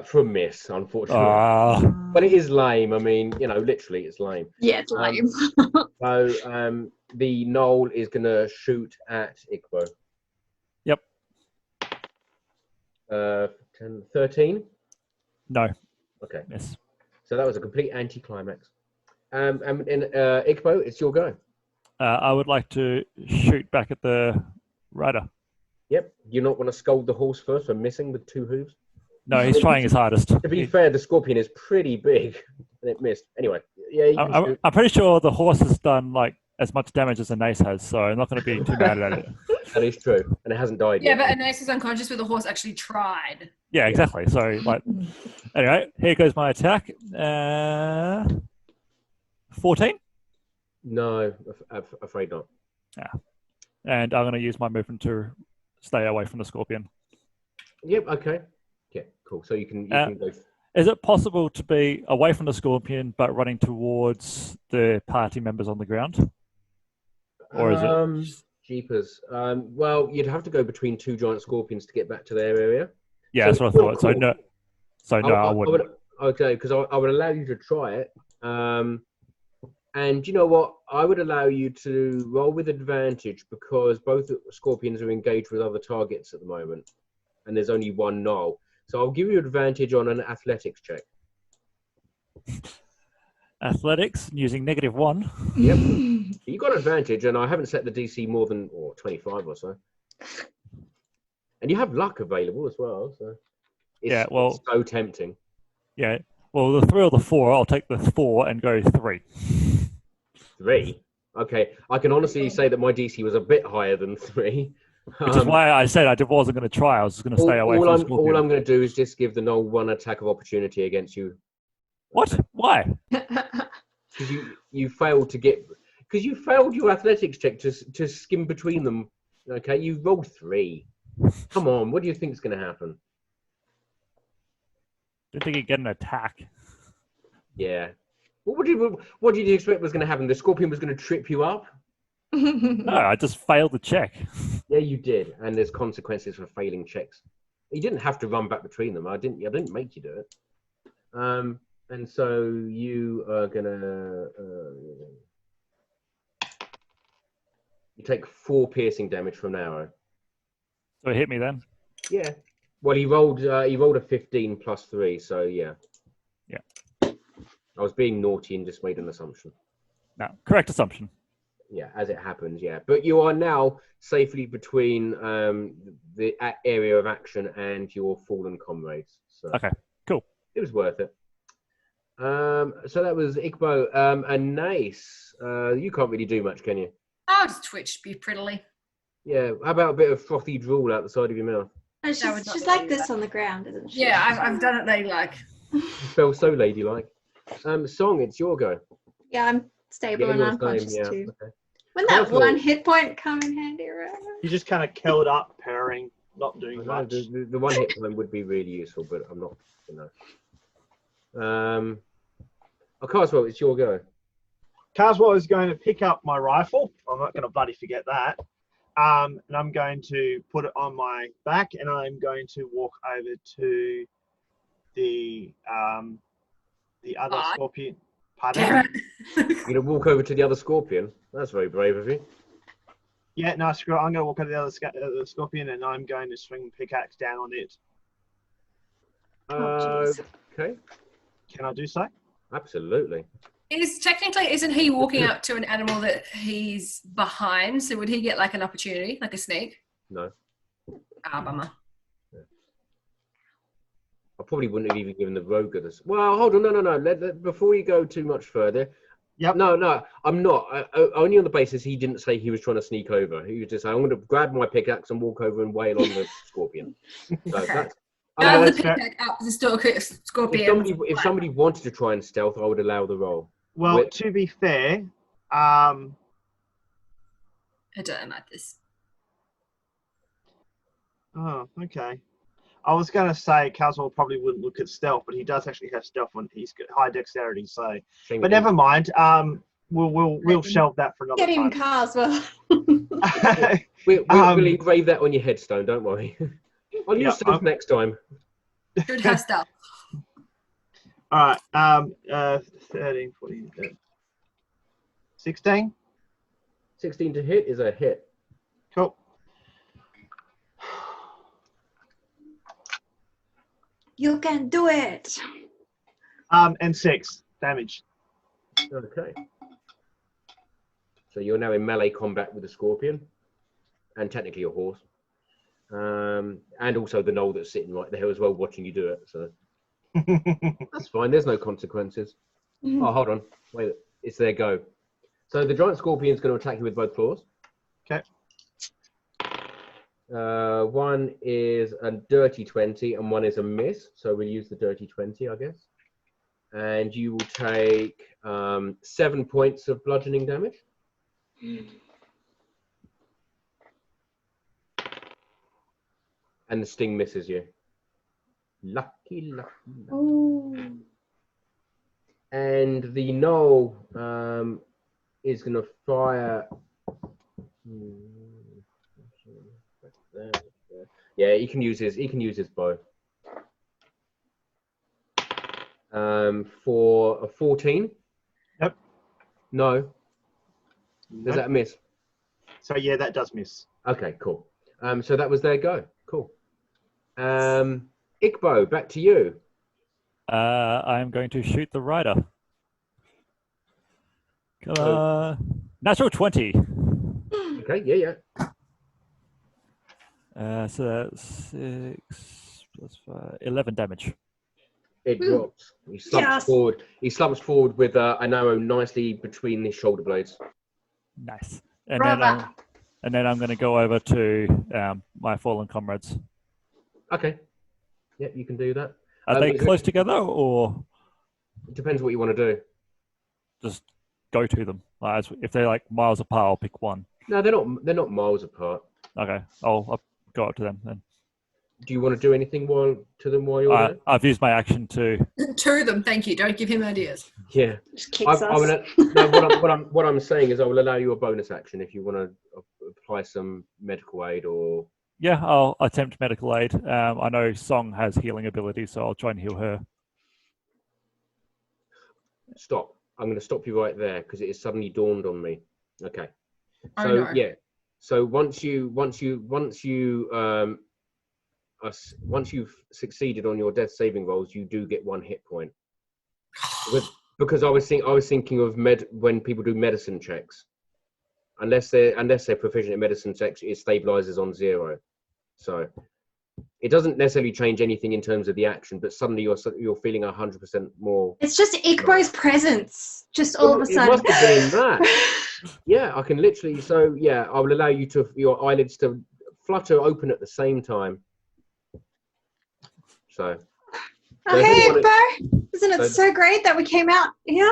for a miss, unfortunately. But it is lame. I mean, you know, literally, it's lame. Yeah, it's lame. So the knoll is going to shoot at Ikbo. Yep. 13? No. Okay. Miss. So that was a complete anticlimax. And Ikbo, it's your go. I would like to shoot back at the rider. Yep. You not want to scold the horse first for missing with 2 hooves? No, he's trying his hardest. To be fair, the scorpion is pretty big, and it missed. Anyway, yeah. You can shoot. I'm pretty sure the horse has done like as much damage as a Nace has, so I'm not going to be too mad at it. That is true, and it hasn't died Yeah, yet. but Alyce is unconscious where the horse actually tried. Yeah, exactly. So, like, anyway, here goes my attack. 14. No, afraid not. And I'm going to use my movement to stay away from the scorpion. Yep. Okay. Yeah. Cool. So you can go. Is it possible to be away from the scorpion but running towards the party members on the ground? Or is it? Jeepers. Well, you'd have to go between 2 giant scorpions to get back to their area. Yeah, that's what I thought. Cool. So no, I wouldn't. Okay, because I would allow you to try it. And you know what? I would allow you to roll with advantage because both scorpions are engaged with other targets at the moment, and there's only 1 knoll. So I'll give you advantage on an athletics check. Athletics using -1. Yep. You got advantage, and I haven't set the DC more than 25 or so. And you have luck available as well, so it's so tempting. Yeah. Well, the 3 or the 4, I'll take the 4 and go 3. 3? Okay. I can honestly say that my DC was a bit higher than 3. Which is why I said I wasn't going to try. I was just going to stay away from the scorpion. All I'm going to do is just give the knoll 1 attack of opportunity against you. What? Why? Because you failed to get... Because you failed your athletics check to skim between them. Okay, you rolled 3. Come on, what do you think is going to happen? Didn't think you'd get an attack. Yeah. What did you expect was going to happen? The scorpion was going to trip you up? No, I just failed the check. Yeah, you did, and there's consequences for failing checks. You didn't have to run back between them. I didn't make you do it. And so you are gonna you take 4 piercing damage from an arrow. So it hit me then. Yeah. Well, he rolled a 15 plus 3, so yeah. Yeah. I was being naughty and just made an assumption. No, correct assumption. Yeah, as it happens, yeah. But you are now safely between the area of action and your fallen comrades. So Okay, cool. it was worth it. So that was Ikbo. And Nace, you can't really do much, can you? I'll just twitch prettily. Yeah. How about a bit of frothy drool out the side of your mouth? Oh, she's like this on the ground, isn't she? Yeah, I've done it ladylike. You feel so ladylike. Song, it's your go. Yeah, I'm stable and you're unconscious the same, too. Okay. Wouldn't that Carswell. 1 hit point come in handy, right? You just kind of curled up, purring, not doing much. The 1 hit point would be really useful, but I'm not, Carswell, it's your go. Carswell is going to pick up my rifle. I'm not going to bloody forget that. And I'm going to put it on my back, and I'm going to walk over to the other scorpion. Pardon? You're going to walk over to the other scorpion? That's very brave of you. Yeah, no, screw it. I'm going to walk over to the other scorpion, and I'm going to swing the pickaxe down on it. Oh, jeez. Okay. Can I do so? Absolutely. Isn't he walking up to an animal that he's behind? So would he get like an opportunity, like a sneak? No. Ah, bummer. I probably wouldn't have even given the rogue this. Well, hold on, no. Before you go too much further. Yep. No, I'm not. Only on the basis he didn't say he was trying to sneak over. He was just saying, I'm going to grab my pickaxe and walk over and wail on the scorpion. So Okay. that's the pickaxe up the scorpion. if somebody wanted to try and stealth, I would allow the roll. Well, to be fair, I don't like this. oh, okay. I was going to say Carswell probably wouldn't look at stealth, but he does actually have stealth when he's got high dexterity. So, but never mind. We'll shelve that for another Get him, time. Carswell. We'll engrave that on your headstone. Don't worry. I'll use stealth next time. Should have stealth. All right. 13, 14, 16. 16 to hit is a hit. Cool. You can do it. And 6 damage. Okay. So you're now in melee combat with the scorpion, and technically a horse, and also the gnoll that's sitting right there as well, watching you do it. So that's fine. There's no consequences. Oh, hold on. Wait, it's their go. So the giant scorpion is going to attack you with both claws. Okay. One is a dirty 20 and one is a miss. So we'll use the dirty 20, I guess. And you will take 7 points of bludgeoning damage. And the sting misses you. Lucky. Ooh. And the gnoll is going to fire. Yeah, he can use his bow. For a 14. Yep. No. Does that miss? So yeah, that does miss. Okay, cool. So that was their go. Cool. Ikbo, back to you. I'm going to shoot the rider. Come on. Natural 20. Okay, yeah. So that's 6 plus 5, 11 damage. It drops. He slumps forward. He slumps forward with an arrow nicely between his shoulder blades. Nice. And then I'm going to go over to my fallen comrades. Okay. Yep, you can do that. Are they close together, or it depends what you want to do. just go to them? If they're like miles apart, I'll pick one. No, they're not miles apart. Okay, I'll go up to them then. Do you want to do anything while you're there? I've used my action to. To them, thank you. Don't give him ideas. Yeah. Just kicks us. What I'm saying is I will allow you a bonus action if you want to apply some medical aid or. Yeah, I'll attempt medical aid. I know Song has healing ability, so I'll try and heal her. Stop. I'm going to stop you right there because it has suddenly dawned on me. Okay. Oh, So no. yeah. So once you've succeeded on your death saving rolls, you do get 1 hit point. Because I was thinking of when people do medicine checks. Unless they're proficient in medicine checks, it stabilizes on 0. So it doesn't necessarily change anything in terms of the action, but suddenly you're feeling 100% more. It's just Ikbo's presence, just all of a sudden. It must have been that. Yeah, I can literally. So yeah, I will allow your eyelids to flutter open at the same time. So. Hey, Ikbo! Isn't it so great that we came out here?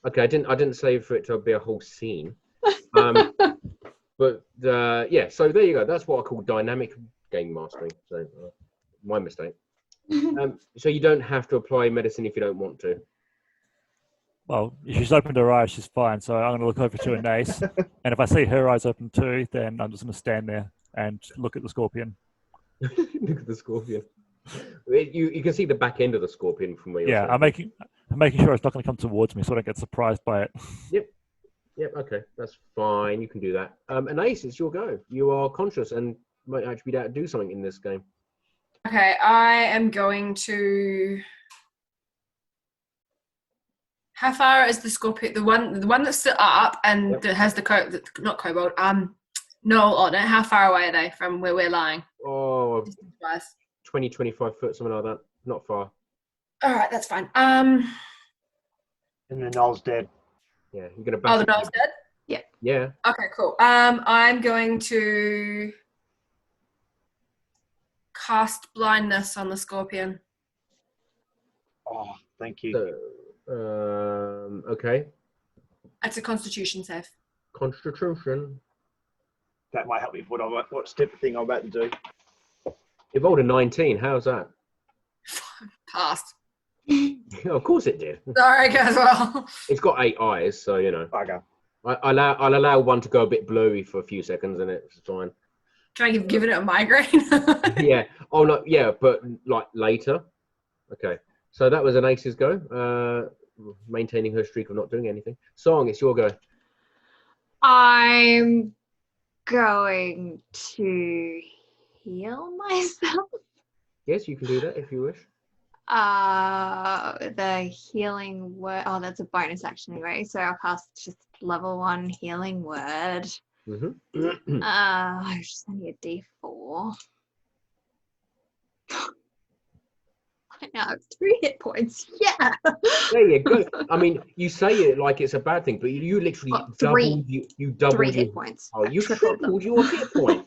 Okay, I didn't say for it to be a whole scene. But yeah, so there you go. That's what I call dynamic game mastering. So my mistake. So you don't have to apply medicine if you don't want to. Well, if she's opened her eyes, she's fine. So I'm going to look over to Alyce, and if I see her eyes open too, then I'm just going to stand there and look at the scorpion. Look at the scorpion. You can see the back end of the scorpion from where you're. Yeah, I'm making sure it's not going to come towards me, so I don't get surprised by it. Yep. Okay, that's fine. You can do that. Alyce, it's your go. You are conscious and might actually be able to do something in this game. Okay, I am going to. How far is the scorpion? The one that's stood up and Yep. that has not kobold, knoll on it. How far away are they from where we're lying? Oh, Distance-wise? 20, 25 foot, something like that. Not far. All right, that's fine. And the knoll's dead. Yeah, you're gonna bash The it. knoll's dead. Yeah. Okay, cool. I'm going to cast blindness on the scorpion. Oh, thank you. So, okay. It's a Constitution save. Constitution. That might help me with what stupid thing I'm about to do. It rolled a 19. How's that? Passed. Of course it did. Sorry, Carswell. It's got 8 eyes, so you know. Bugger. I'll allow one to go a bit blurry for a few seconds, and it's fine. Trying to give it a migraine. Yeah. Oh no. Yeah, but like later. Okay. So that was an Ace's go. Maintaining her streak of not doing anything. Song, it's your go. I'm going to heal myself. Yes, you can do that if you wish. The healing word. Oh, that's a bonus action anyway. So I'll cast just level 1 healing word. Mm-hmm. I just need a D4. I now have 3 hit points. Yeah. There you go. I mean, you say it like it's a bad thing, but you literally doubled. You doubled 3 your hit points. Oh, you tripled tripled your hit point.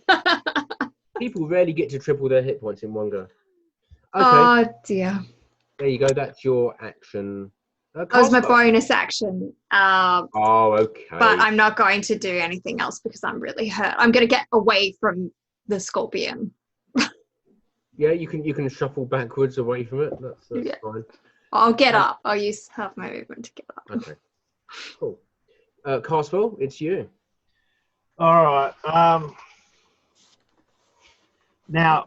People rarely get to triple their hit points in one go. Okay. Oh dear. There you go. That's your action. That was my Carswell. bonus action. Oh, okay. But I'm not going to do anything else because I'm really hurt. I'm going to get away from the scorpion. Yeah, you can shuffle backwards away from it. That's Yeah. fine. I'll get up. I'll use half my movement to get up. Okay. Cool. Carswell, it's you. All right. Now,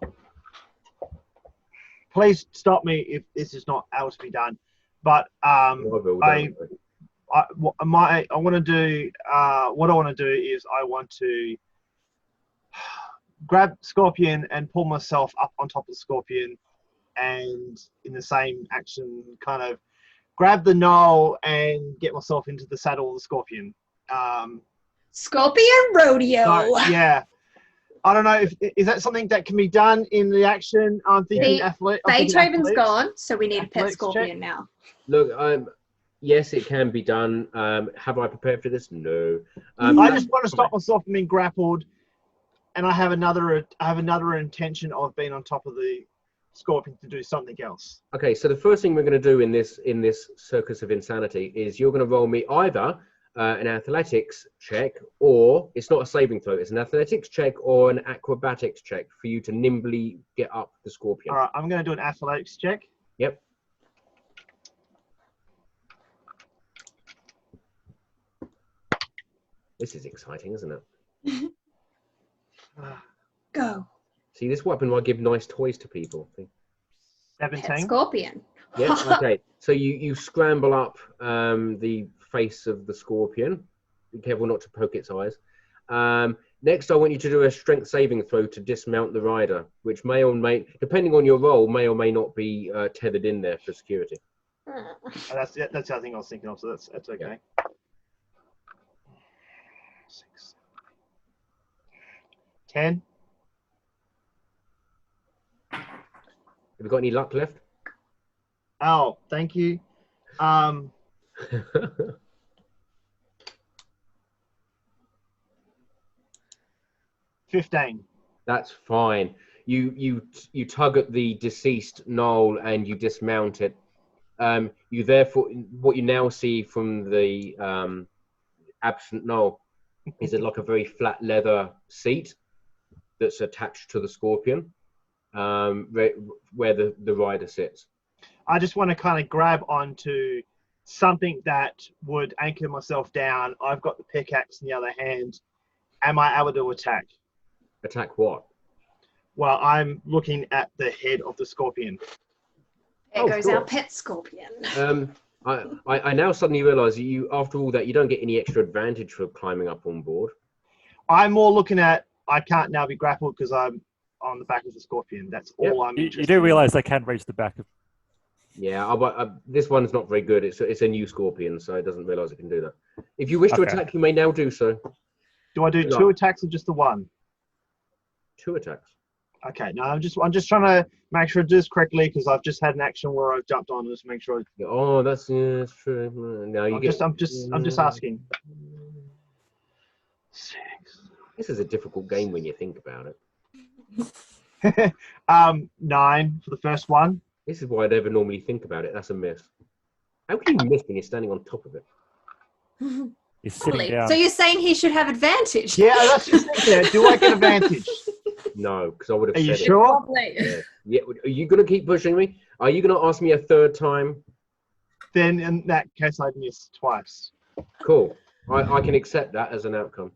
please stop me if this is not able to be done. But I will, I don't want to do. What I want to do is I want to grab Scorpion and pull myself up on top of the Scorpion, and in the same action, kind of grab the knoll and get myself into the saddle of the Scorpion. Scorpion rodeo. So, yeah. I don't know if is that something that can be done in the action. I'm thinking Beethoven's gone, so we need a pet Athletics scorpion check. now. Look, yes, it can be done. Have I prepared for this? No. I just want to stop myself from being grappled, and I have another intention of being on top of the Scorpion to do something else. Okay, so the first thing we're going to do in this circus of insanity is you're going to roll me either an athletics check, or it's not a saving throw. It's an athletics check or an acrobatics check for you to nimbly get up the Scorpion. All right, I'm going to do an athletics check. Yep. This is exciting, isn't it? Go. See, this weapon might give nice toys to people. Pet 17. scorpion. Yeah, okay. So you scramble up the face of the Scorpion. Be careful not to poke its eyes. Next, I want you to do a strength saving throw to dismount the rider, which may or may, depending on your role, may or may not be tethered in there for security. That's the other thing I was thinking of, so that's okay. 6, 10. Have you got any luck left? Oh, thank you. 15. That's fine. You tug at the deceased knoll and you dismount it. You therefore, what you now see from the absent knoll is like a very flat leather seat that's attached to the Scorpion, where the rider sits. I just want to kind of grab onto something that would anchor myself down. I've got the pickaxe in the other hand. Am I able to attack? Attack what? Well, I'm looking at the head of the Scorpion. There goes sure. our pet scorpion. I now suddenly realise that you, after all that, you don't get any extra advantage for climbing up on board. I'm more looking at, I can't now be grappled because I'm on the back of the Scorpion. That's all I'm You interested do in. realise they can reach the back of. Yeah, this one's not very good. It's a new scorpion, so it doesn't realise it can do that. If you wish to attack, you may now do so. Do I do 2 attacks or just the 1? 2 attacks. Okay, no, I'm just trying to make sure I do this correctly because I've just had an action where I've jumped on just make sure. Oh, that's true. No, I'm just asking. 6. This is a difficult game when you think about it. 9 for the first one. This is why I never normally think about it. That's a miss. How can you miss when you're standing on top of it? He's sitting down. So you're saying he should have advantage? Yeah, that's just thinking. Do I get advantage? No, because I would have Are you said sure? it. Yeah. Are you going to keep pushing me? Are you going to ask me a 3rd time? Then in that case, I'd miss twice. Cool. I can accept that as an outcome.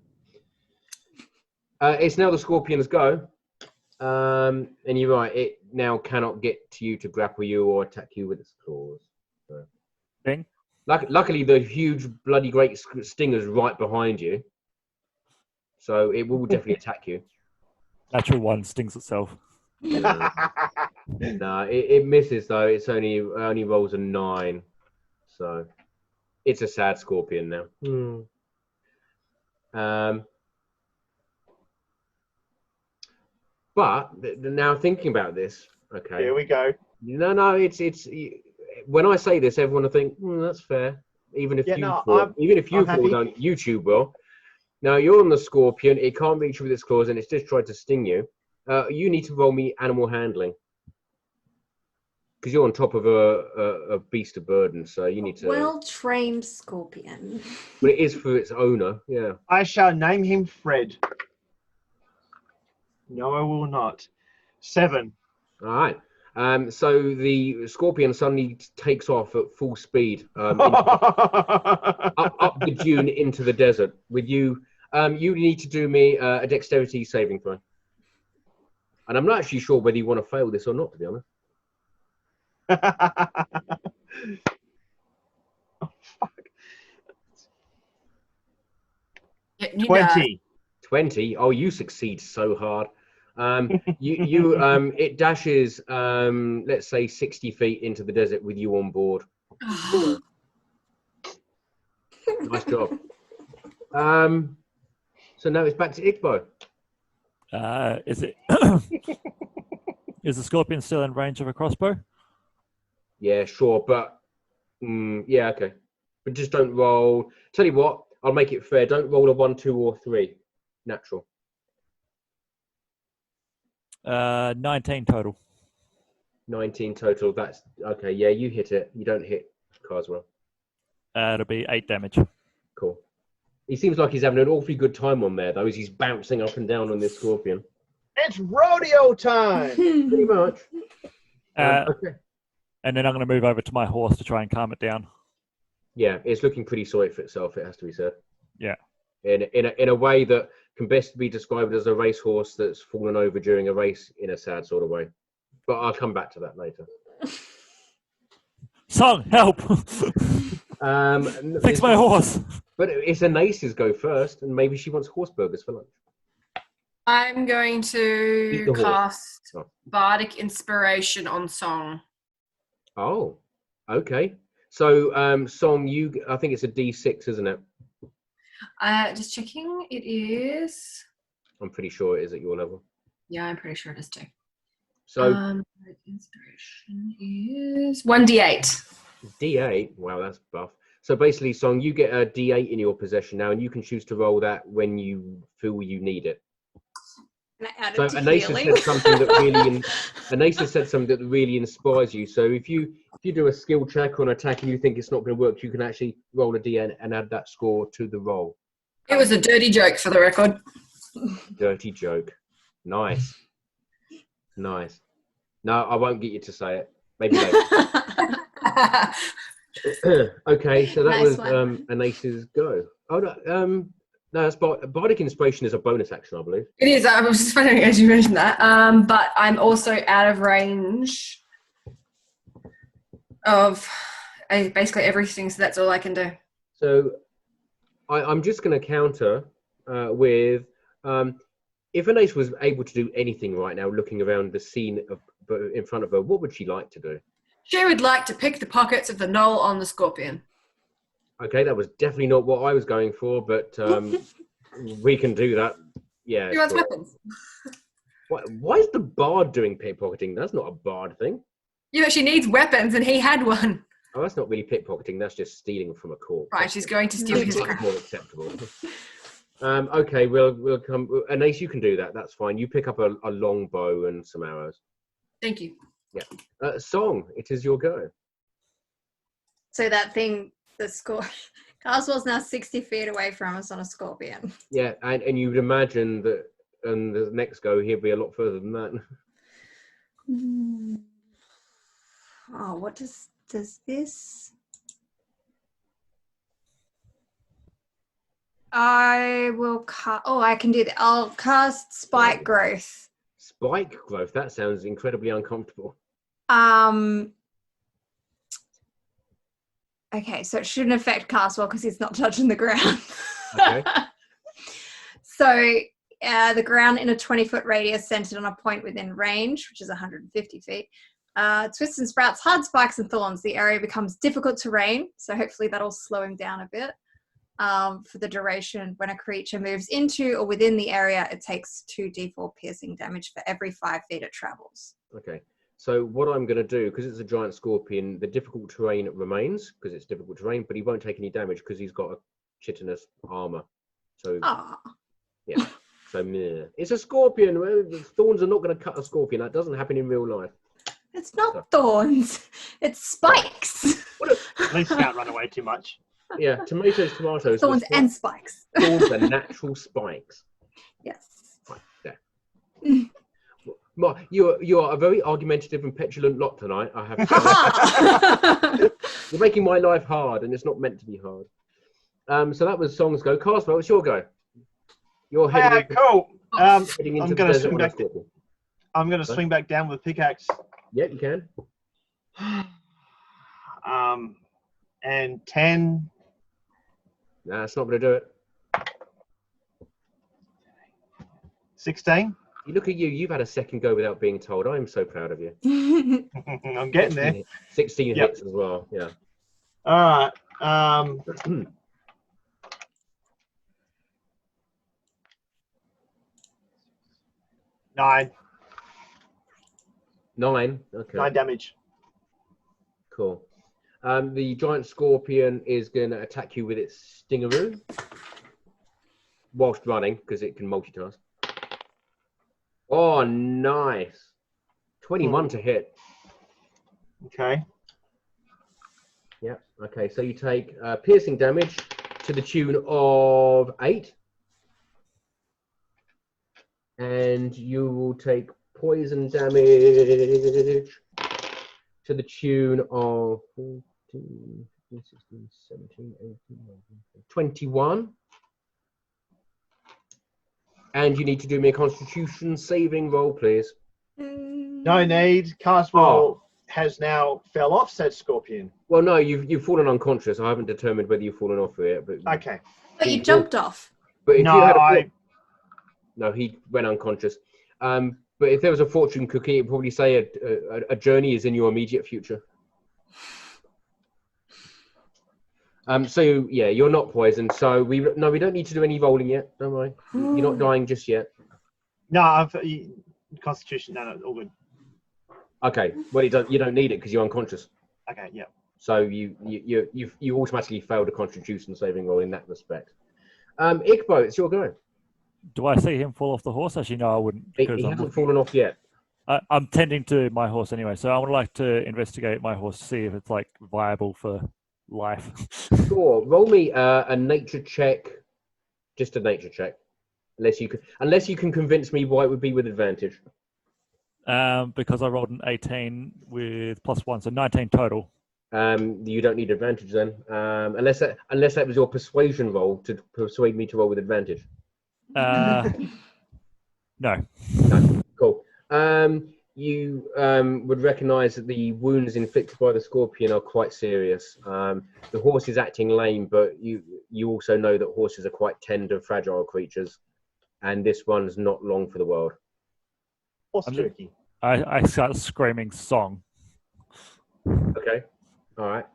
It's now the scorpion's go. And you're right, it now cannot get to you to grapple you or attack you with its claws. So. Bing. Luckily, the huge, bloody great stinger's right behind you. So it will definitely attack you. Natural 1 stings itself. No, it misses though. It's only rolls a 9. So it's a sad scorpion now. But now thinking about this, okay. Here we go. No, it's when I say this, everyone will think that's fair. Even if you fall, don't, YouTube will. Now you're on the scorpion. It can't reach you with its claws, and it's just tried to sting you. You need to roll me animal handling because you're on top of a beast of burden. So you need to. Well-trained scorpion. But it is for its owner. Yeah. I shall name him Fred. No, I will not. 7. All right. So the scorpion suddenly takes off at full speed up the dune into the desert. With you, you need to do me a dexterity saving throw. And I'm not actually sure whether you want to fail this or not, to be honest. Oh, fuck. Yeah, 20. 20. Oh, you succeed so hard. It dashes, let's say 60 feet into the desert with you on board. Nice job. So now it's back to Ikbo. Is it? Is the scorpion still in range of a crossbow? Yeah, sure, but yeah, okay. But just don't roll. Tell you what, I'll make it fair. Don't roll a 1, 2, or 3. Natural. 19 total. 19 total. That's okay. Yeah, you hit it. You don't hit Carswell. It'll be 8 damage. Cool. He seems like he's having an awfully good time on there, though, as he's bouncing up and down on this scorpion. It's rodeo time! Pretty much. Okay. And then I'm going to move over to my horse to try and calm it down. Yeah, it's looking pretty sorry for itself, it has to be said. Yeah. In a way that can best be described as a racehorse that's fallen over during a race in a sad sort of way. But I'll come back to that later. Song, help! Fix my horse! But it's Alyce's go first, and maybe she wants horse burgers for lunch. I'm going to cast Bardic Inspiration on Song. Oh, okay. So, Song, I think it's a D6, isn't it? Just checking. It is. I'm pretty sure it is at your level. Yeah, I'm pretty sure it is too. So, Inspiration is 1d8. D8. Wow, that's buff. So basically, Song, you get a D8 in your possession now, and you can choose to roll that when you feel you need it. So Alyce said something that really inspires you. So if you do a skill check on attack and you think it's not going to work, you can actually roll a D8 and add that score to the roll. It was a dirty joke, for the record. Dirty joke. Nice. Nice. No, I won't get you to say it. Maybe later. Okay, so that was Alyce's go. Oh no, no, that's Bardic Inspiration is a bonus action, I believe. It is. I was just wondering as you mentioned that. But I'm also out of range of basically everything, so that's all I can do. So I'm just going to counter with if Alyce was able to do anything right now, looking around the scene in front of her, what would she like to do? She would like to pick the pockets of the knoll on the scorpion. Okay, that was definitely not what I was going for, but we can do that. Yeah. She wants sure. weapons. Why is the bard doing pickpocketing? That's not a bard thing. Yeah, but she needs weapons, and he had one. Oh, that's not really pickpocketing. That's just stealing from a corpse. Right, she's going to steal That's his much crap. more acceptable. Okay, we'll come. Alyce, you can do that. That's fine. You pick up a long bow and some arrows. Thank you. Yeah. Song, it is your go. So that thing, the Carswell's now 60 feet away from us on a scorpion. Yeah, and you'd imagine that, and the next go he'll be a lot further than that. Oh, what does this? I will cast. Oh, I can do that. I'll cast Spike Growth. Spike growth. That sounds incredibly uncomfortable. Okay, so it shouldn't affect Carswell because he's not touching the ground. Okay. So the ground in a 20-foot radius centered on a point within range, which is 150 feet. Twists and sprouts, hard spikes and thorns. The area becomes difficult terrain, so hopefully that'll slow him down a bit. For the duration, when a creature moves into or within the area, it takes 2d4 piercing damage for every 5 feet it travels. Okay. So what I'm going to do, because it's a giant scorpion, the difficult terrain remains because it's difficult terrain, but he won't take any damage because he's got a chitinous armor. So yeah. So meh. It's a scorpion. Thorns are not going to cut a scorpion. That doesn't happen in real life. It's not thorns. It's spikes. At least you can't run away too much. Yeah, tomatoes. Thorns and spikes. Thorns are natural spikes. Yes. Right, there. Mark, you are a very argumentative and petulant lot tonight. I have to say. You're making my life hard, and it's not meant to be hard. So that was Song's go. Carswell, it's your go. You're heading Cool. heading into I'm the going to desert swing on a back. scorpion. I'm going to swing back down with a pickaxe. Yeah, you can. And 10. Nah, that's not going to do it. 16. You look at you. You've had a second go without being told. I am so proud of you. I'm getting there. 16 hits as well. Yeah. All right. 9. 9. Okay. 9 damage. Cool. The giant scorpion is going to attack you with its stingaroo whilst running because it can multitask. Oh, nice. 21 to hit. Okay. Yeah. Okay. So you take piercing damage to the tune of 8. And you will take poison damage to the tune of 14, 15, 16, 17, 18, 19, 21. And you need to do me a constitution saving roll, please. No need. Carswell has now fell off said scorpion. Well, no, you've fallen unconscious. I haven't determined whether you've fallen off yet. But Okay. But you jumped off. But if No, you had no, he went unconscious. But if there was a fortune cookie, it'd probably say a journey is in your immediate future. So yeah, you're not poisoned. So we don't need to do any rolling yet. Don't worry. You're not dying just yet. No, Constitution. No, all good. Okay. Well, you don't need it because you're unconscious. Okay, yeah. So you automatically failed a Constitution saving roll in that respect. Ikbo, it's your go. Do I see him fall off the horse? Actually, no, I wouldn't. He Because hasn't fallen off yet. I'm tending to my horse anyway, so I would like to investigate my horse to see if it's like viable for life. Sure. Roll me a nature check, just a nature check, unless you can convince me why it would be with advantage. Because I rolled an 18 with +1, so 19 total. You don't need advantage then, unless that was your persuasion roll to persuade me to roll with advantage. No. Cool. You would recognise that the wounds inflicted by the scorpion are quite serious. The horse is acting lame, but you also know that horses are quite tender, fragile creatures, and this one's not long for the world. Horse turkey. I start screaming song. Okay. All right.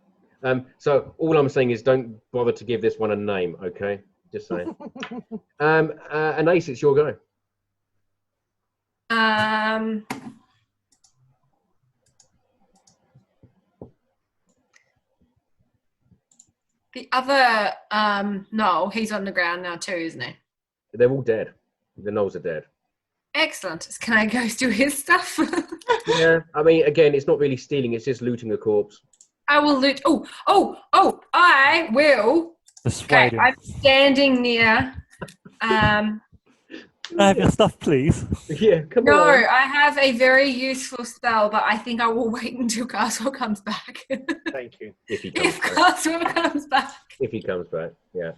So all I'm saying is don't bother to give this one a name, okay? Just saying. Alyce, it's your go. The other, no, he's on the ground now too, isn't he? They're all dead. The gnolls are dead. Excellent. Can I go steal his stuff? Yeah. I mean, again, it's not really stealing. It's just looting the corpse. I will loot. I will. Okay, Persuade him. I'm standing near. Can I have your stuff, please? Yeah, come No, on. I have a very useful spell, but I think I will wait until Carswell comes back. Thank you. If he comes If back. Carswell comes back. If he comes back, yeah.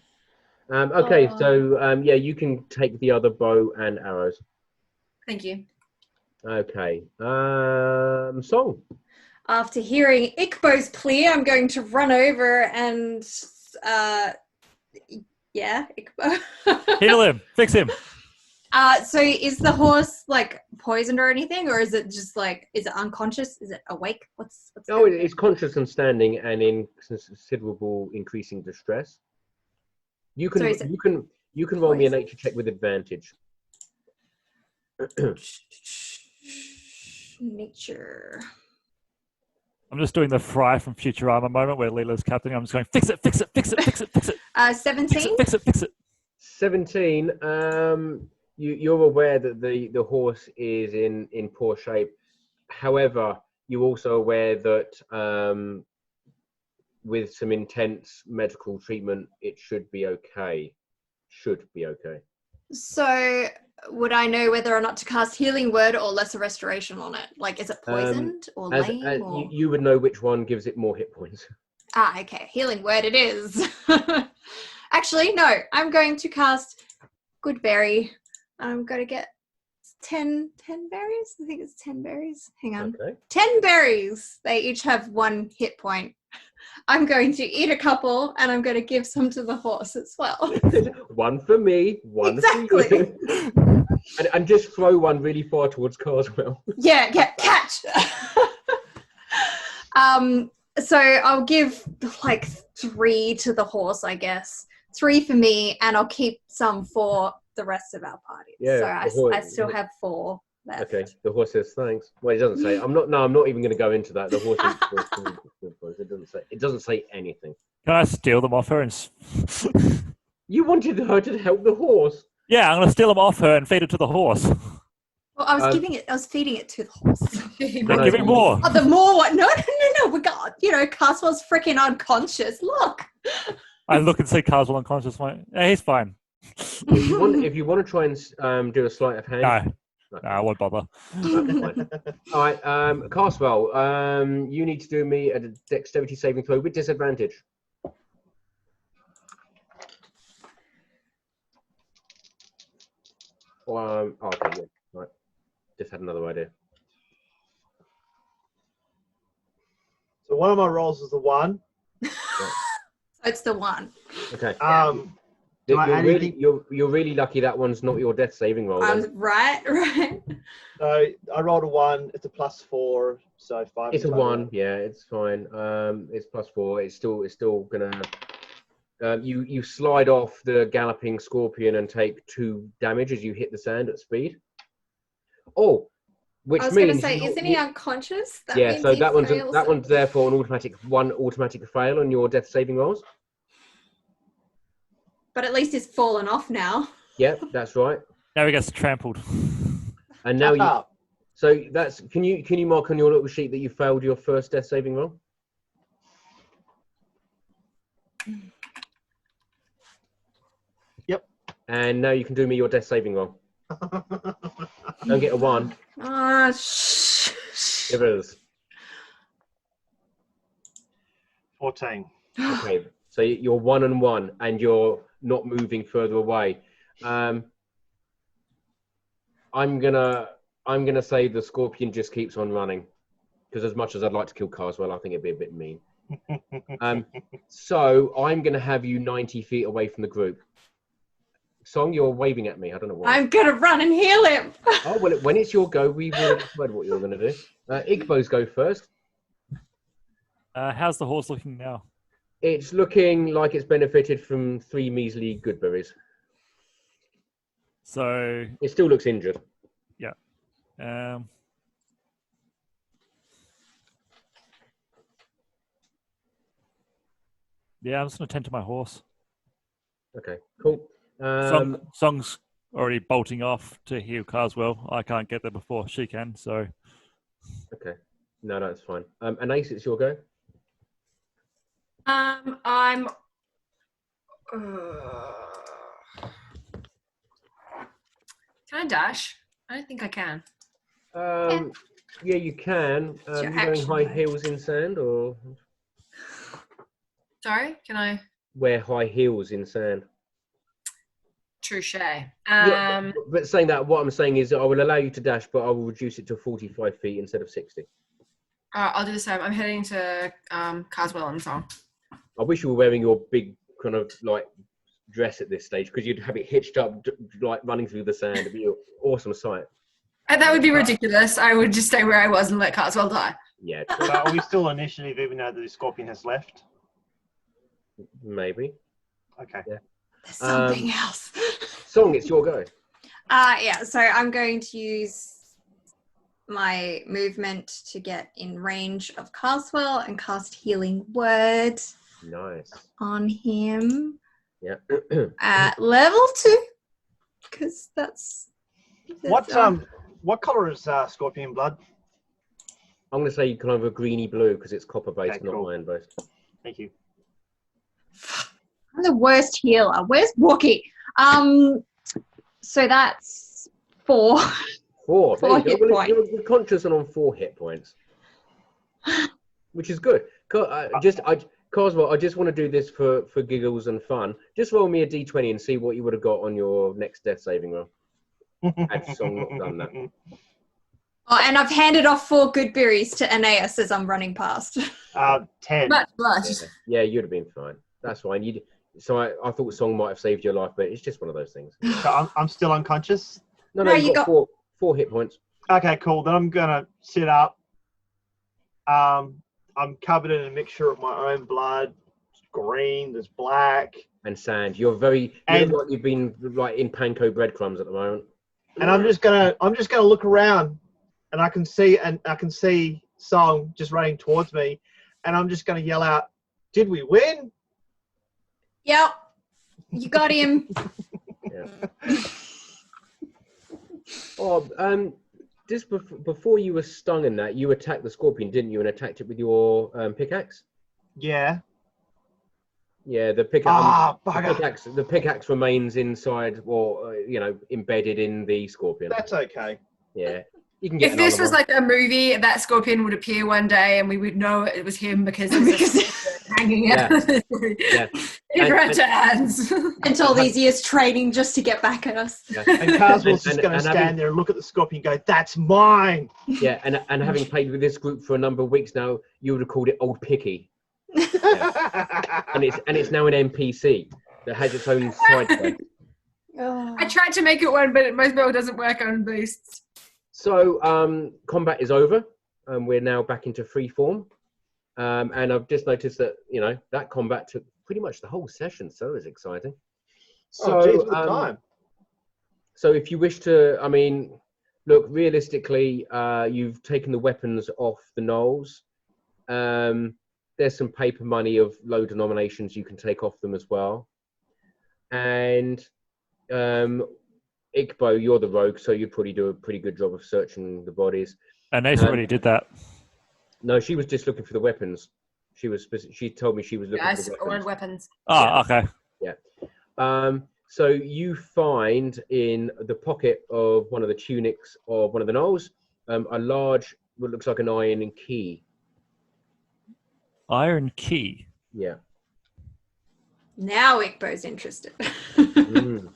Okay, so yeah, you can take the other bow and arrows. Thank you. Okay. Song. After hearing Ikbo's plea, I'm going to run over and yeah, Ikbo. Heal him. Fix him. So is the horse like poisoned or anything, or is it just like, is it unconscious? Is it awake? What's Oh, it's conscious and standing and in considerable increasing distress. You can So you can roll me a nature check with advantage. Nature. I'm just doing the Fry from Futurama moment where Leela's captain. I'm just going, fix it, fix it, fix it, fix it, fix it. 17. Fix it, fix it. 17. You're aware that the horse is in poor shape. However, you're also aware that with some intense medical treatment, it should be okay. Should be okay. So would I know whether or not to cast Healing Word or Lesser Restoration on it? Like, is it poisoned or lame? Or... You would know which one gives it more hit points. Ah, okay. Healing Word it is. Actually, no. I'm going to cast Good Berry. I'm going to get 10 berries. I think it's 10 berries. Hang on. Okay. 10 berries. They each have 1 hit point. I'm going to eat a couple and I'm going to give some to the horse as well. One for me, one for you. And just throw one really far towards Carswell. Yeah, catch. So I'll give like 3 to the horse, I guess. 3 for me, and I'll keep some for the rest of our party. Yeah, so I still have 4 left. Okay, the horse says thanks. Well, it doesn't say. I'm not even going to go into that. The horse. It doesn't say anything. Can I steal them off her? And You wanted her to help the horse. yeah, I'm going to steal them off her and feed it to the horse. Well, I was feeding it to the horse. Then give it more. Oh, the more what? No. We got, Carswell's freaking unconscious. Look. I look and see Carswell unconscious. Yeah, he's fine. If you want to try and do a sleight of hand. No, I won't bother. All right, Carswell, you need to do me a dexterity saving throw with disadvantage. Okay, yeah, right. Just had another idea. So one of my rolls is the 1. It's the 1. Okay. You're really lucky that one's not your death saving roll. Right. So I rolled a 1. It's a +4, so 5. It's a 1. Yeah, it's fine. It's +4. It's still gonna. You slide off the galloping scorpion and take 2 damage as you hit the sand at speed. Oh, which I was means going to say, isn't he unconscious? Yeah, so that one's therefore an automatic fail on your death saving rolls. But at least he's fallen off now. Yeah, that's right. Now he gets trampled. And now so that's can you mark on your little sheet that you failed your first death saving roll? Yep. And now you can do me your death saving roll. Don't get a 1. Give us 14. Okay. So you're 1 and 1, and you're not moving further away. I'm gonna say the scorpion just keeps on running, because as much as I'd like to kill Carswell, I think it'd be a bit mean. So I'm gonna have you 90 feet away from the group. Song, you're waving at me. I don't know why. I'm going to run and heal him. Oh well, when it's your go, we will decide what you're gonna do. Igbo's go first. How's the horse looking now? It's looking like it's benefited from 3 measly good berries. So, It still looks injured. um, yeah, I'm just going to tend to my horse. Okay, cool. Song's already bolting off to heal Carswell. I can't get there before she can, so... Okay. No, that's fine. Alyce, it's your go. I'm. Can I dash? I don't think I can. Yeah, you can. It's your You wearing action high mode. heels in sand, or Sorry, can I? wear high heels in sand? Touche. Yeah, but saying that, what I'm saying is I will allow you to dash, but I will reduce it to 45 feet instead of 60. I'll do the same. I'm heading to Carswell and Song. I wish you were wearing your big kind of like dress at this stage, because you'd have it hitched up, like running through the sand. It'd be an awesome sight. And that would be ridiculous. I would just stay where I was and let Carswell die. Yeah, So are we still initiative even though the scorpion has left? maybe. Okay. Yeah. There's something else. Song, it's your go. Yeah, so I'm going to use my movement to get in range of Carswell and cast Healing Word Nice. on him Yeah. at level 2, because that's What color is scorpion blood? I'm going to say kind of a greeny blue because it's copper based, Okay, not cool. iron based. Thank you. I'm the worst healer. Where's Wookie? So that's 4. 4. There 4 you go. hit Well, points. you're conscious and on 4 hit points, which is good. Carswell, I just want to do this for giggles and fun. Just roll me a d20 and see what you would have got on your next death saving roll. Had Song not done that. Oh, and I've handed off 4 good berries to Aeneas as I'm running past. 10. Much blood. Yeah, you'd have been fine. That's fine. So I thought Song might have saved your life, but it's just one of those things. So I'm still unconscious? No, No, you you got got- 4 hit points. Okay, cool. Then I'm going to sit up. I'm covered in a mixture of my own blood. There's green, there's black. And sand. You look like you've been like in panko breadcrumbs at the moment. And I'm just gonna look around, and I can see Song just running towards me, and I'm just gonna yell out, "Did we win?" Yep, you got him. Yeah. Oh, just before you were stung in that, you attacked the scorpion, didn't you? And attacked it with your pickaxe. Yeah. Yeah, the pickaxe. Bugger. The pickaxe remains inside, or embedded in the scorpion. That's okay. Yeah, you can get. If this another was one. like a movie, that scorpion would appear one day and we would know it was him because he's hanging out. Yeah. He grabbed her hands. And all these years training just to get back at us. Yeah. And Carswell's just going to and stand having- there and look at the scorpion and go, "That's mine." Yeah, and having played with this group for a number of weeks now, you would have called it Old Picky. And it's now an NPC that has its own side quest. Oh. I tried to make it one, but most people doesn't work on beasts. So combat is over, and we're now back into free form. And I've just noticed that that combat took pretty much the whole session, so it was exciting. So, Geez, what a time. So if you wish to, look, realistically, you've taken the weapons off the gnolls. There's some paper money of low denominations you can take off them as well. And Ikbo, you're the rogue, so you'd probably do a pretty good job of searching the bodies. And Ace already did that. No, she was just looking for the weapons. She told me she was looking for the weapons. Weapons. Oh, okay. Yeah. So you find in the pocket of one of the tunics of one of the gnolls a large, what looks like an iron key. Iron key. Yeah. Now Ikbo's interested. Mm.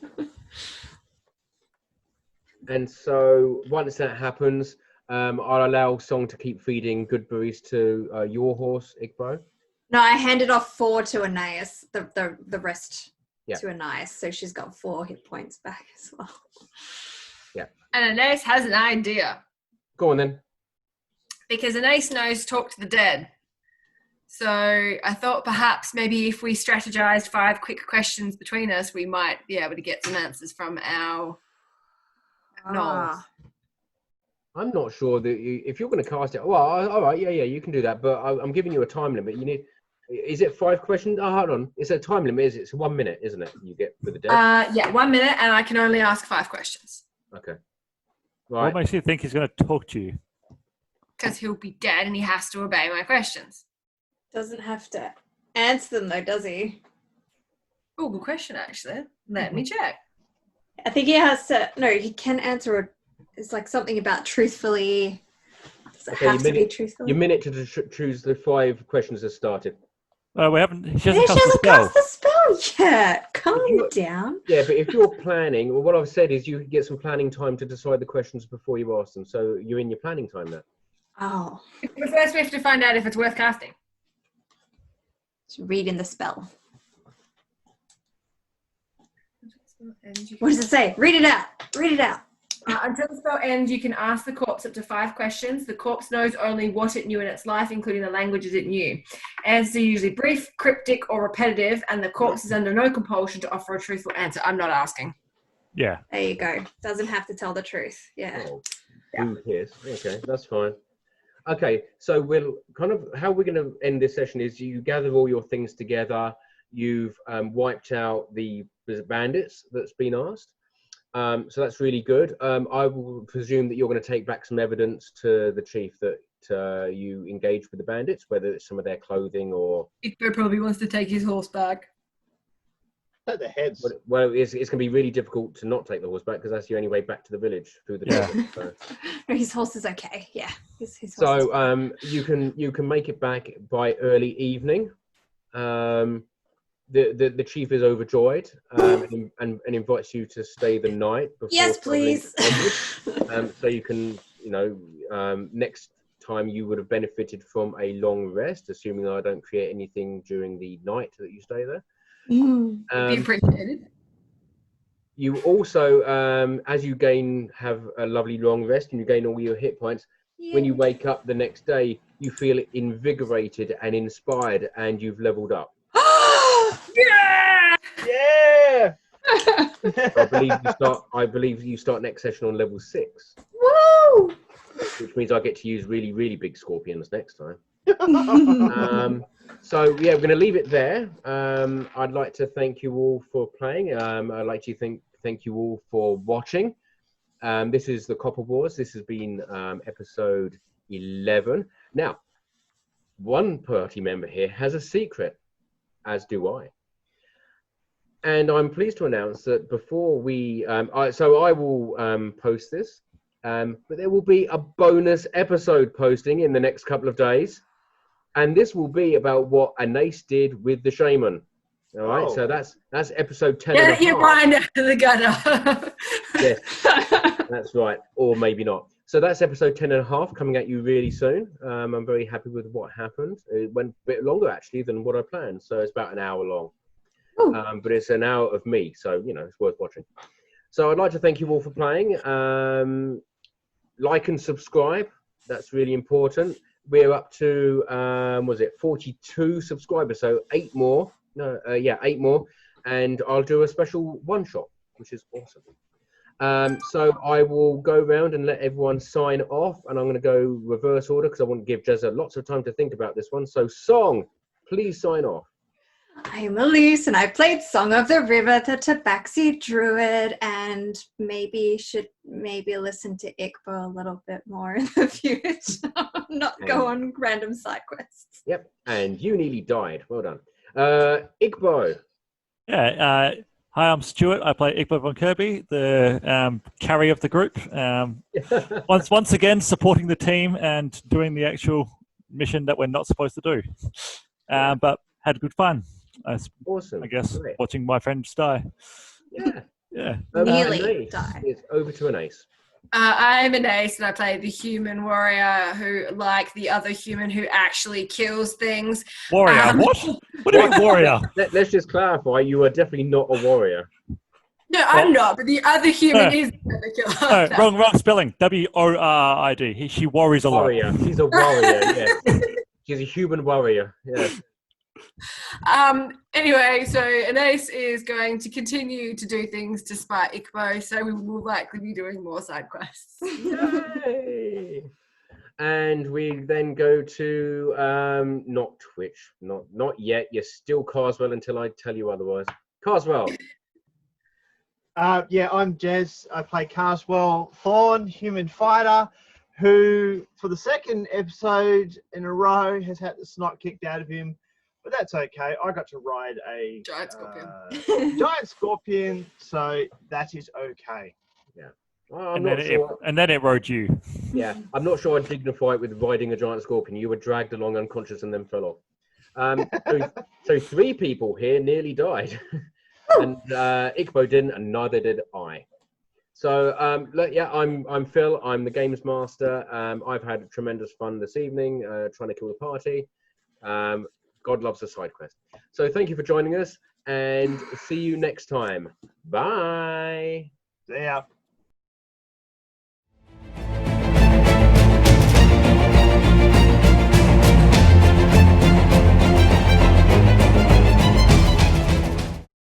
And so once that happens, I'll allow Song to keep feeding good berries to your horse, Ikbo. No, I handed off 4 to Aeneas, the rest Yeah. to Aeneas, so she's got 4 hit points back as well. And Alyce has an idea. Go on then. Because Alyce knows talk to the dead. So I thought perhaps maybe if we strategized 5 quick questions between us, we might be able to get some answers from our gnolls. I'm not sure that if you're going to cast it. Well, all right, yeah, you can do that. But I'm giving you a time limit. You need. Is it 5 questions? Oh, hold on. It's a time limit. Is it? It's 1 minute, isn't it? You get for the dead. Yeah, 1 minute, and I can only ask 5 questions. Okay. What Right. makes you think he's going to talk to you? Because he'll be dead and he has to obey my questions. Doesn't have to answer them though, does he? Oh, good question, actually. Let me check. I think he has to. No, he can answer. It's like something about truthfully. Does it Okay, have to be truthfully? Your minute to choose the 5 questions has started. We haven't. She She hasn't cast the hasn't spell. cast the spell yet. Calm down. Yeah, but if you're planning, well, what I've said is you get some planning time to decide the questions before you ask them. So you're in your planning time now. Oh, But first we have to find out if it's worth casting. just reading the spell. What does it say? Read it out. Read it out. Until the spell ends, you can ask the corpse up to 5 questions. The corpse knows only what it knew in its life, including the languages it knew. Answers are usually brief, cryptic, or repetitive, and the corpse is under no compulsion to offer a truthful answer. I'm not asking. Yeah. There you go. Doesn't have to tell the truth. Yeah. Oh, who cares? Okay, that's fine. Okay, so we'll kind of how we're going to end this session is you gather all your things together. You've wiped out the bandits that's been asked. So that's really good. I will presume that you're going to take back some evidence to the chief that you engaged with the bandits, whether it's some of their clothing or. Ikor probably wants to take his horse back. Take their heads. Well, it's going to be really difficult to not take the horse back because that's the only way back to the village through the desert. So. No, his horse is okay. Yeah. His horse is So you can make it back by early evening. The chief is overjoyed and invites you to stay the night. Before Yes, please. So you can, next time you would have benefited from a long rest, assuming I don't create anything during the night that you stay there. Mm. Be appreciated. You also, as you have a lovely long rest and you gain all your hit points, when you wake up the next day, you feel invigorated and inspired and you've leveled up. Yeah! Yeah! I believe you start next session on level 6. Woo! Which means I get to use really, really big scorpions next time. So yeah, we're going to leave it there. I'd like to thank you all for playing. I'd like to thank you all for watching. This is the Copper Wars. This has been episode 11. Now, one party member here has a secret, as do I. And I'm pleased to announce that before we, I will post this, but there will be a bonus episode posting in the next couple of days. And this will be about what Alyce did with the shaman. All right, so that's episode 10. Get your mind out of the gutter. Yes, that's right, or maybe not. So that's episode 10.5 coming at you really soon. I'm very happy with what happened. It went a bit longer actually than what I planned, so it's about an hour long. But it's an hour of me, so it's worth watching. So I'd like to thank you all for playing. Like and subscribe. That's really important. We're up to 42 subscribers, so 8 more. 8 more, and I'll do a special one-shot, which is awesome. So I will go around and let everyone sign off, and I'm going to go reverse order because I want to give Jezza lots of time to think about this one. So Song, please sign off. I'm Alyce, and I played Song of the River, the Tabaxi Druid, and should listen to Ikor a little bit more in the future. Not go on random side quests. Yep, and you nearly died. Well done. Ikor. Yeah. Hi, I'm Stuart. I play Ikor von Kirby, the carry of the group. Once again, supporting the team and doing the actual mission that we're not supposed to do. But had good fun. Awesome. I guess Great. watching my friends die. Yeah. Yeah. Nearly died. It's over to Alyce. I'm Alyce, and I play the human warrior who, like the other human who actually kills things. Warrior? What? What do you mean warrior? Let's just clarify, you are definitely not a warrior. No, I'm not, but the other human is the killer. Wrong spelling. WORID. She worries a lot. Warrior. She's a warrior, yeah. She's a human warrior. Yeah. Anyway, so Alyce is going to continue to do things despite Ikor, so we will likely be doing more side quests. Yay! And we then go to not Twitch, not yet. You're still Carswell until I tell you otherwise. Carswell. Yeah, I'm Jez. I play Carswell Thorn, human fighter, who for the second episode in a row has had the snot kicked out of him. But that's okay. I got to ride a Giant scorpion. Giant scorpion, so that is okay. Yeah. Well, And then it rode you. Yeah, I'm not sure I'd dignify it with riding a giant scorpion. You were dragged along unconscious and then fell off. So 3 people here nearly died. And Ikbo didn't, and neither did I. So yeah, I'm Phil. I'm the games master. I've had tremendous fun this evening trying to kill the party. God loves a side quest. So thank you for joining us, and see you next time. Bye. See ya.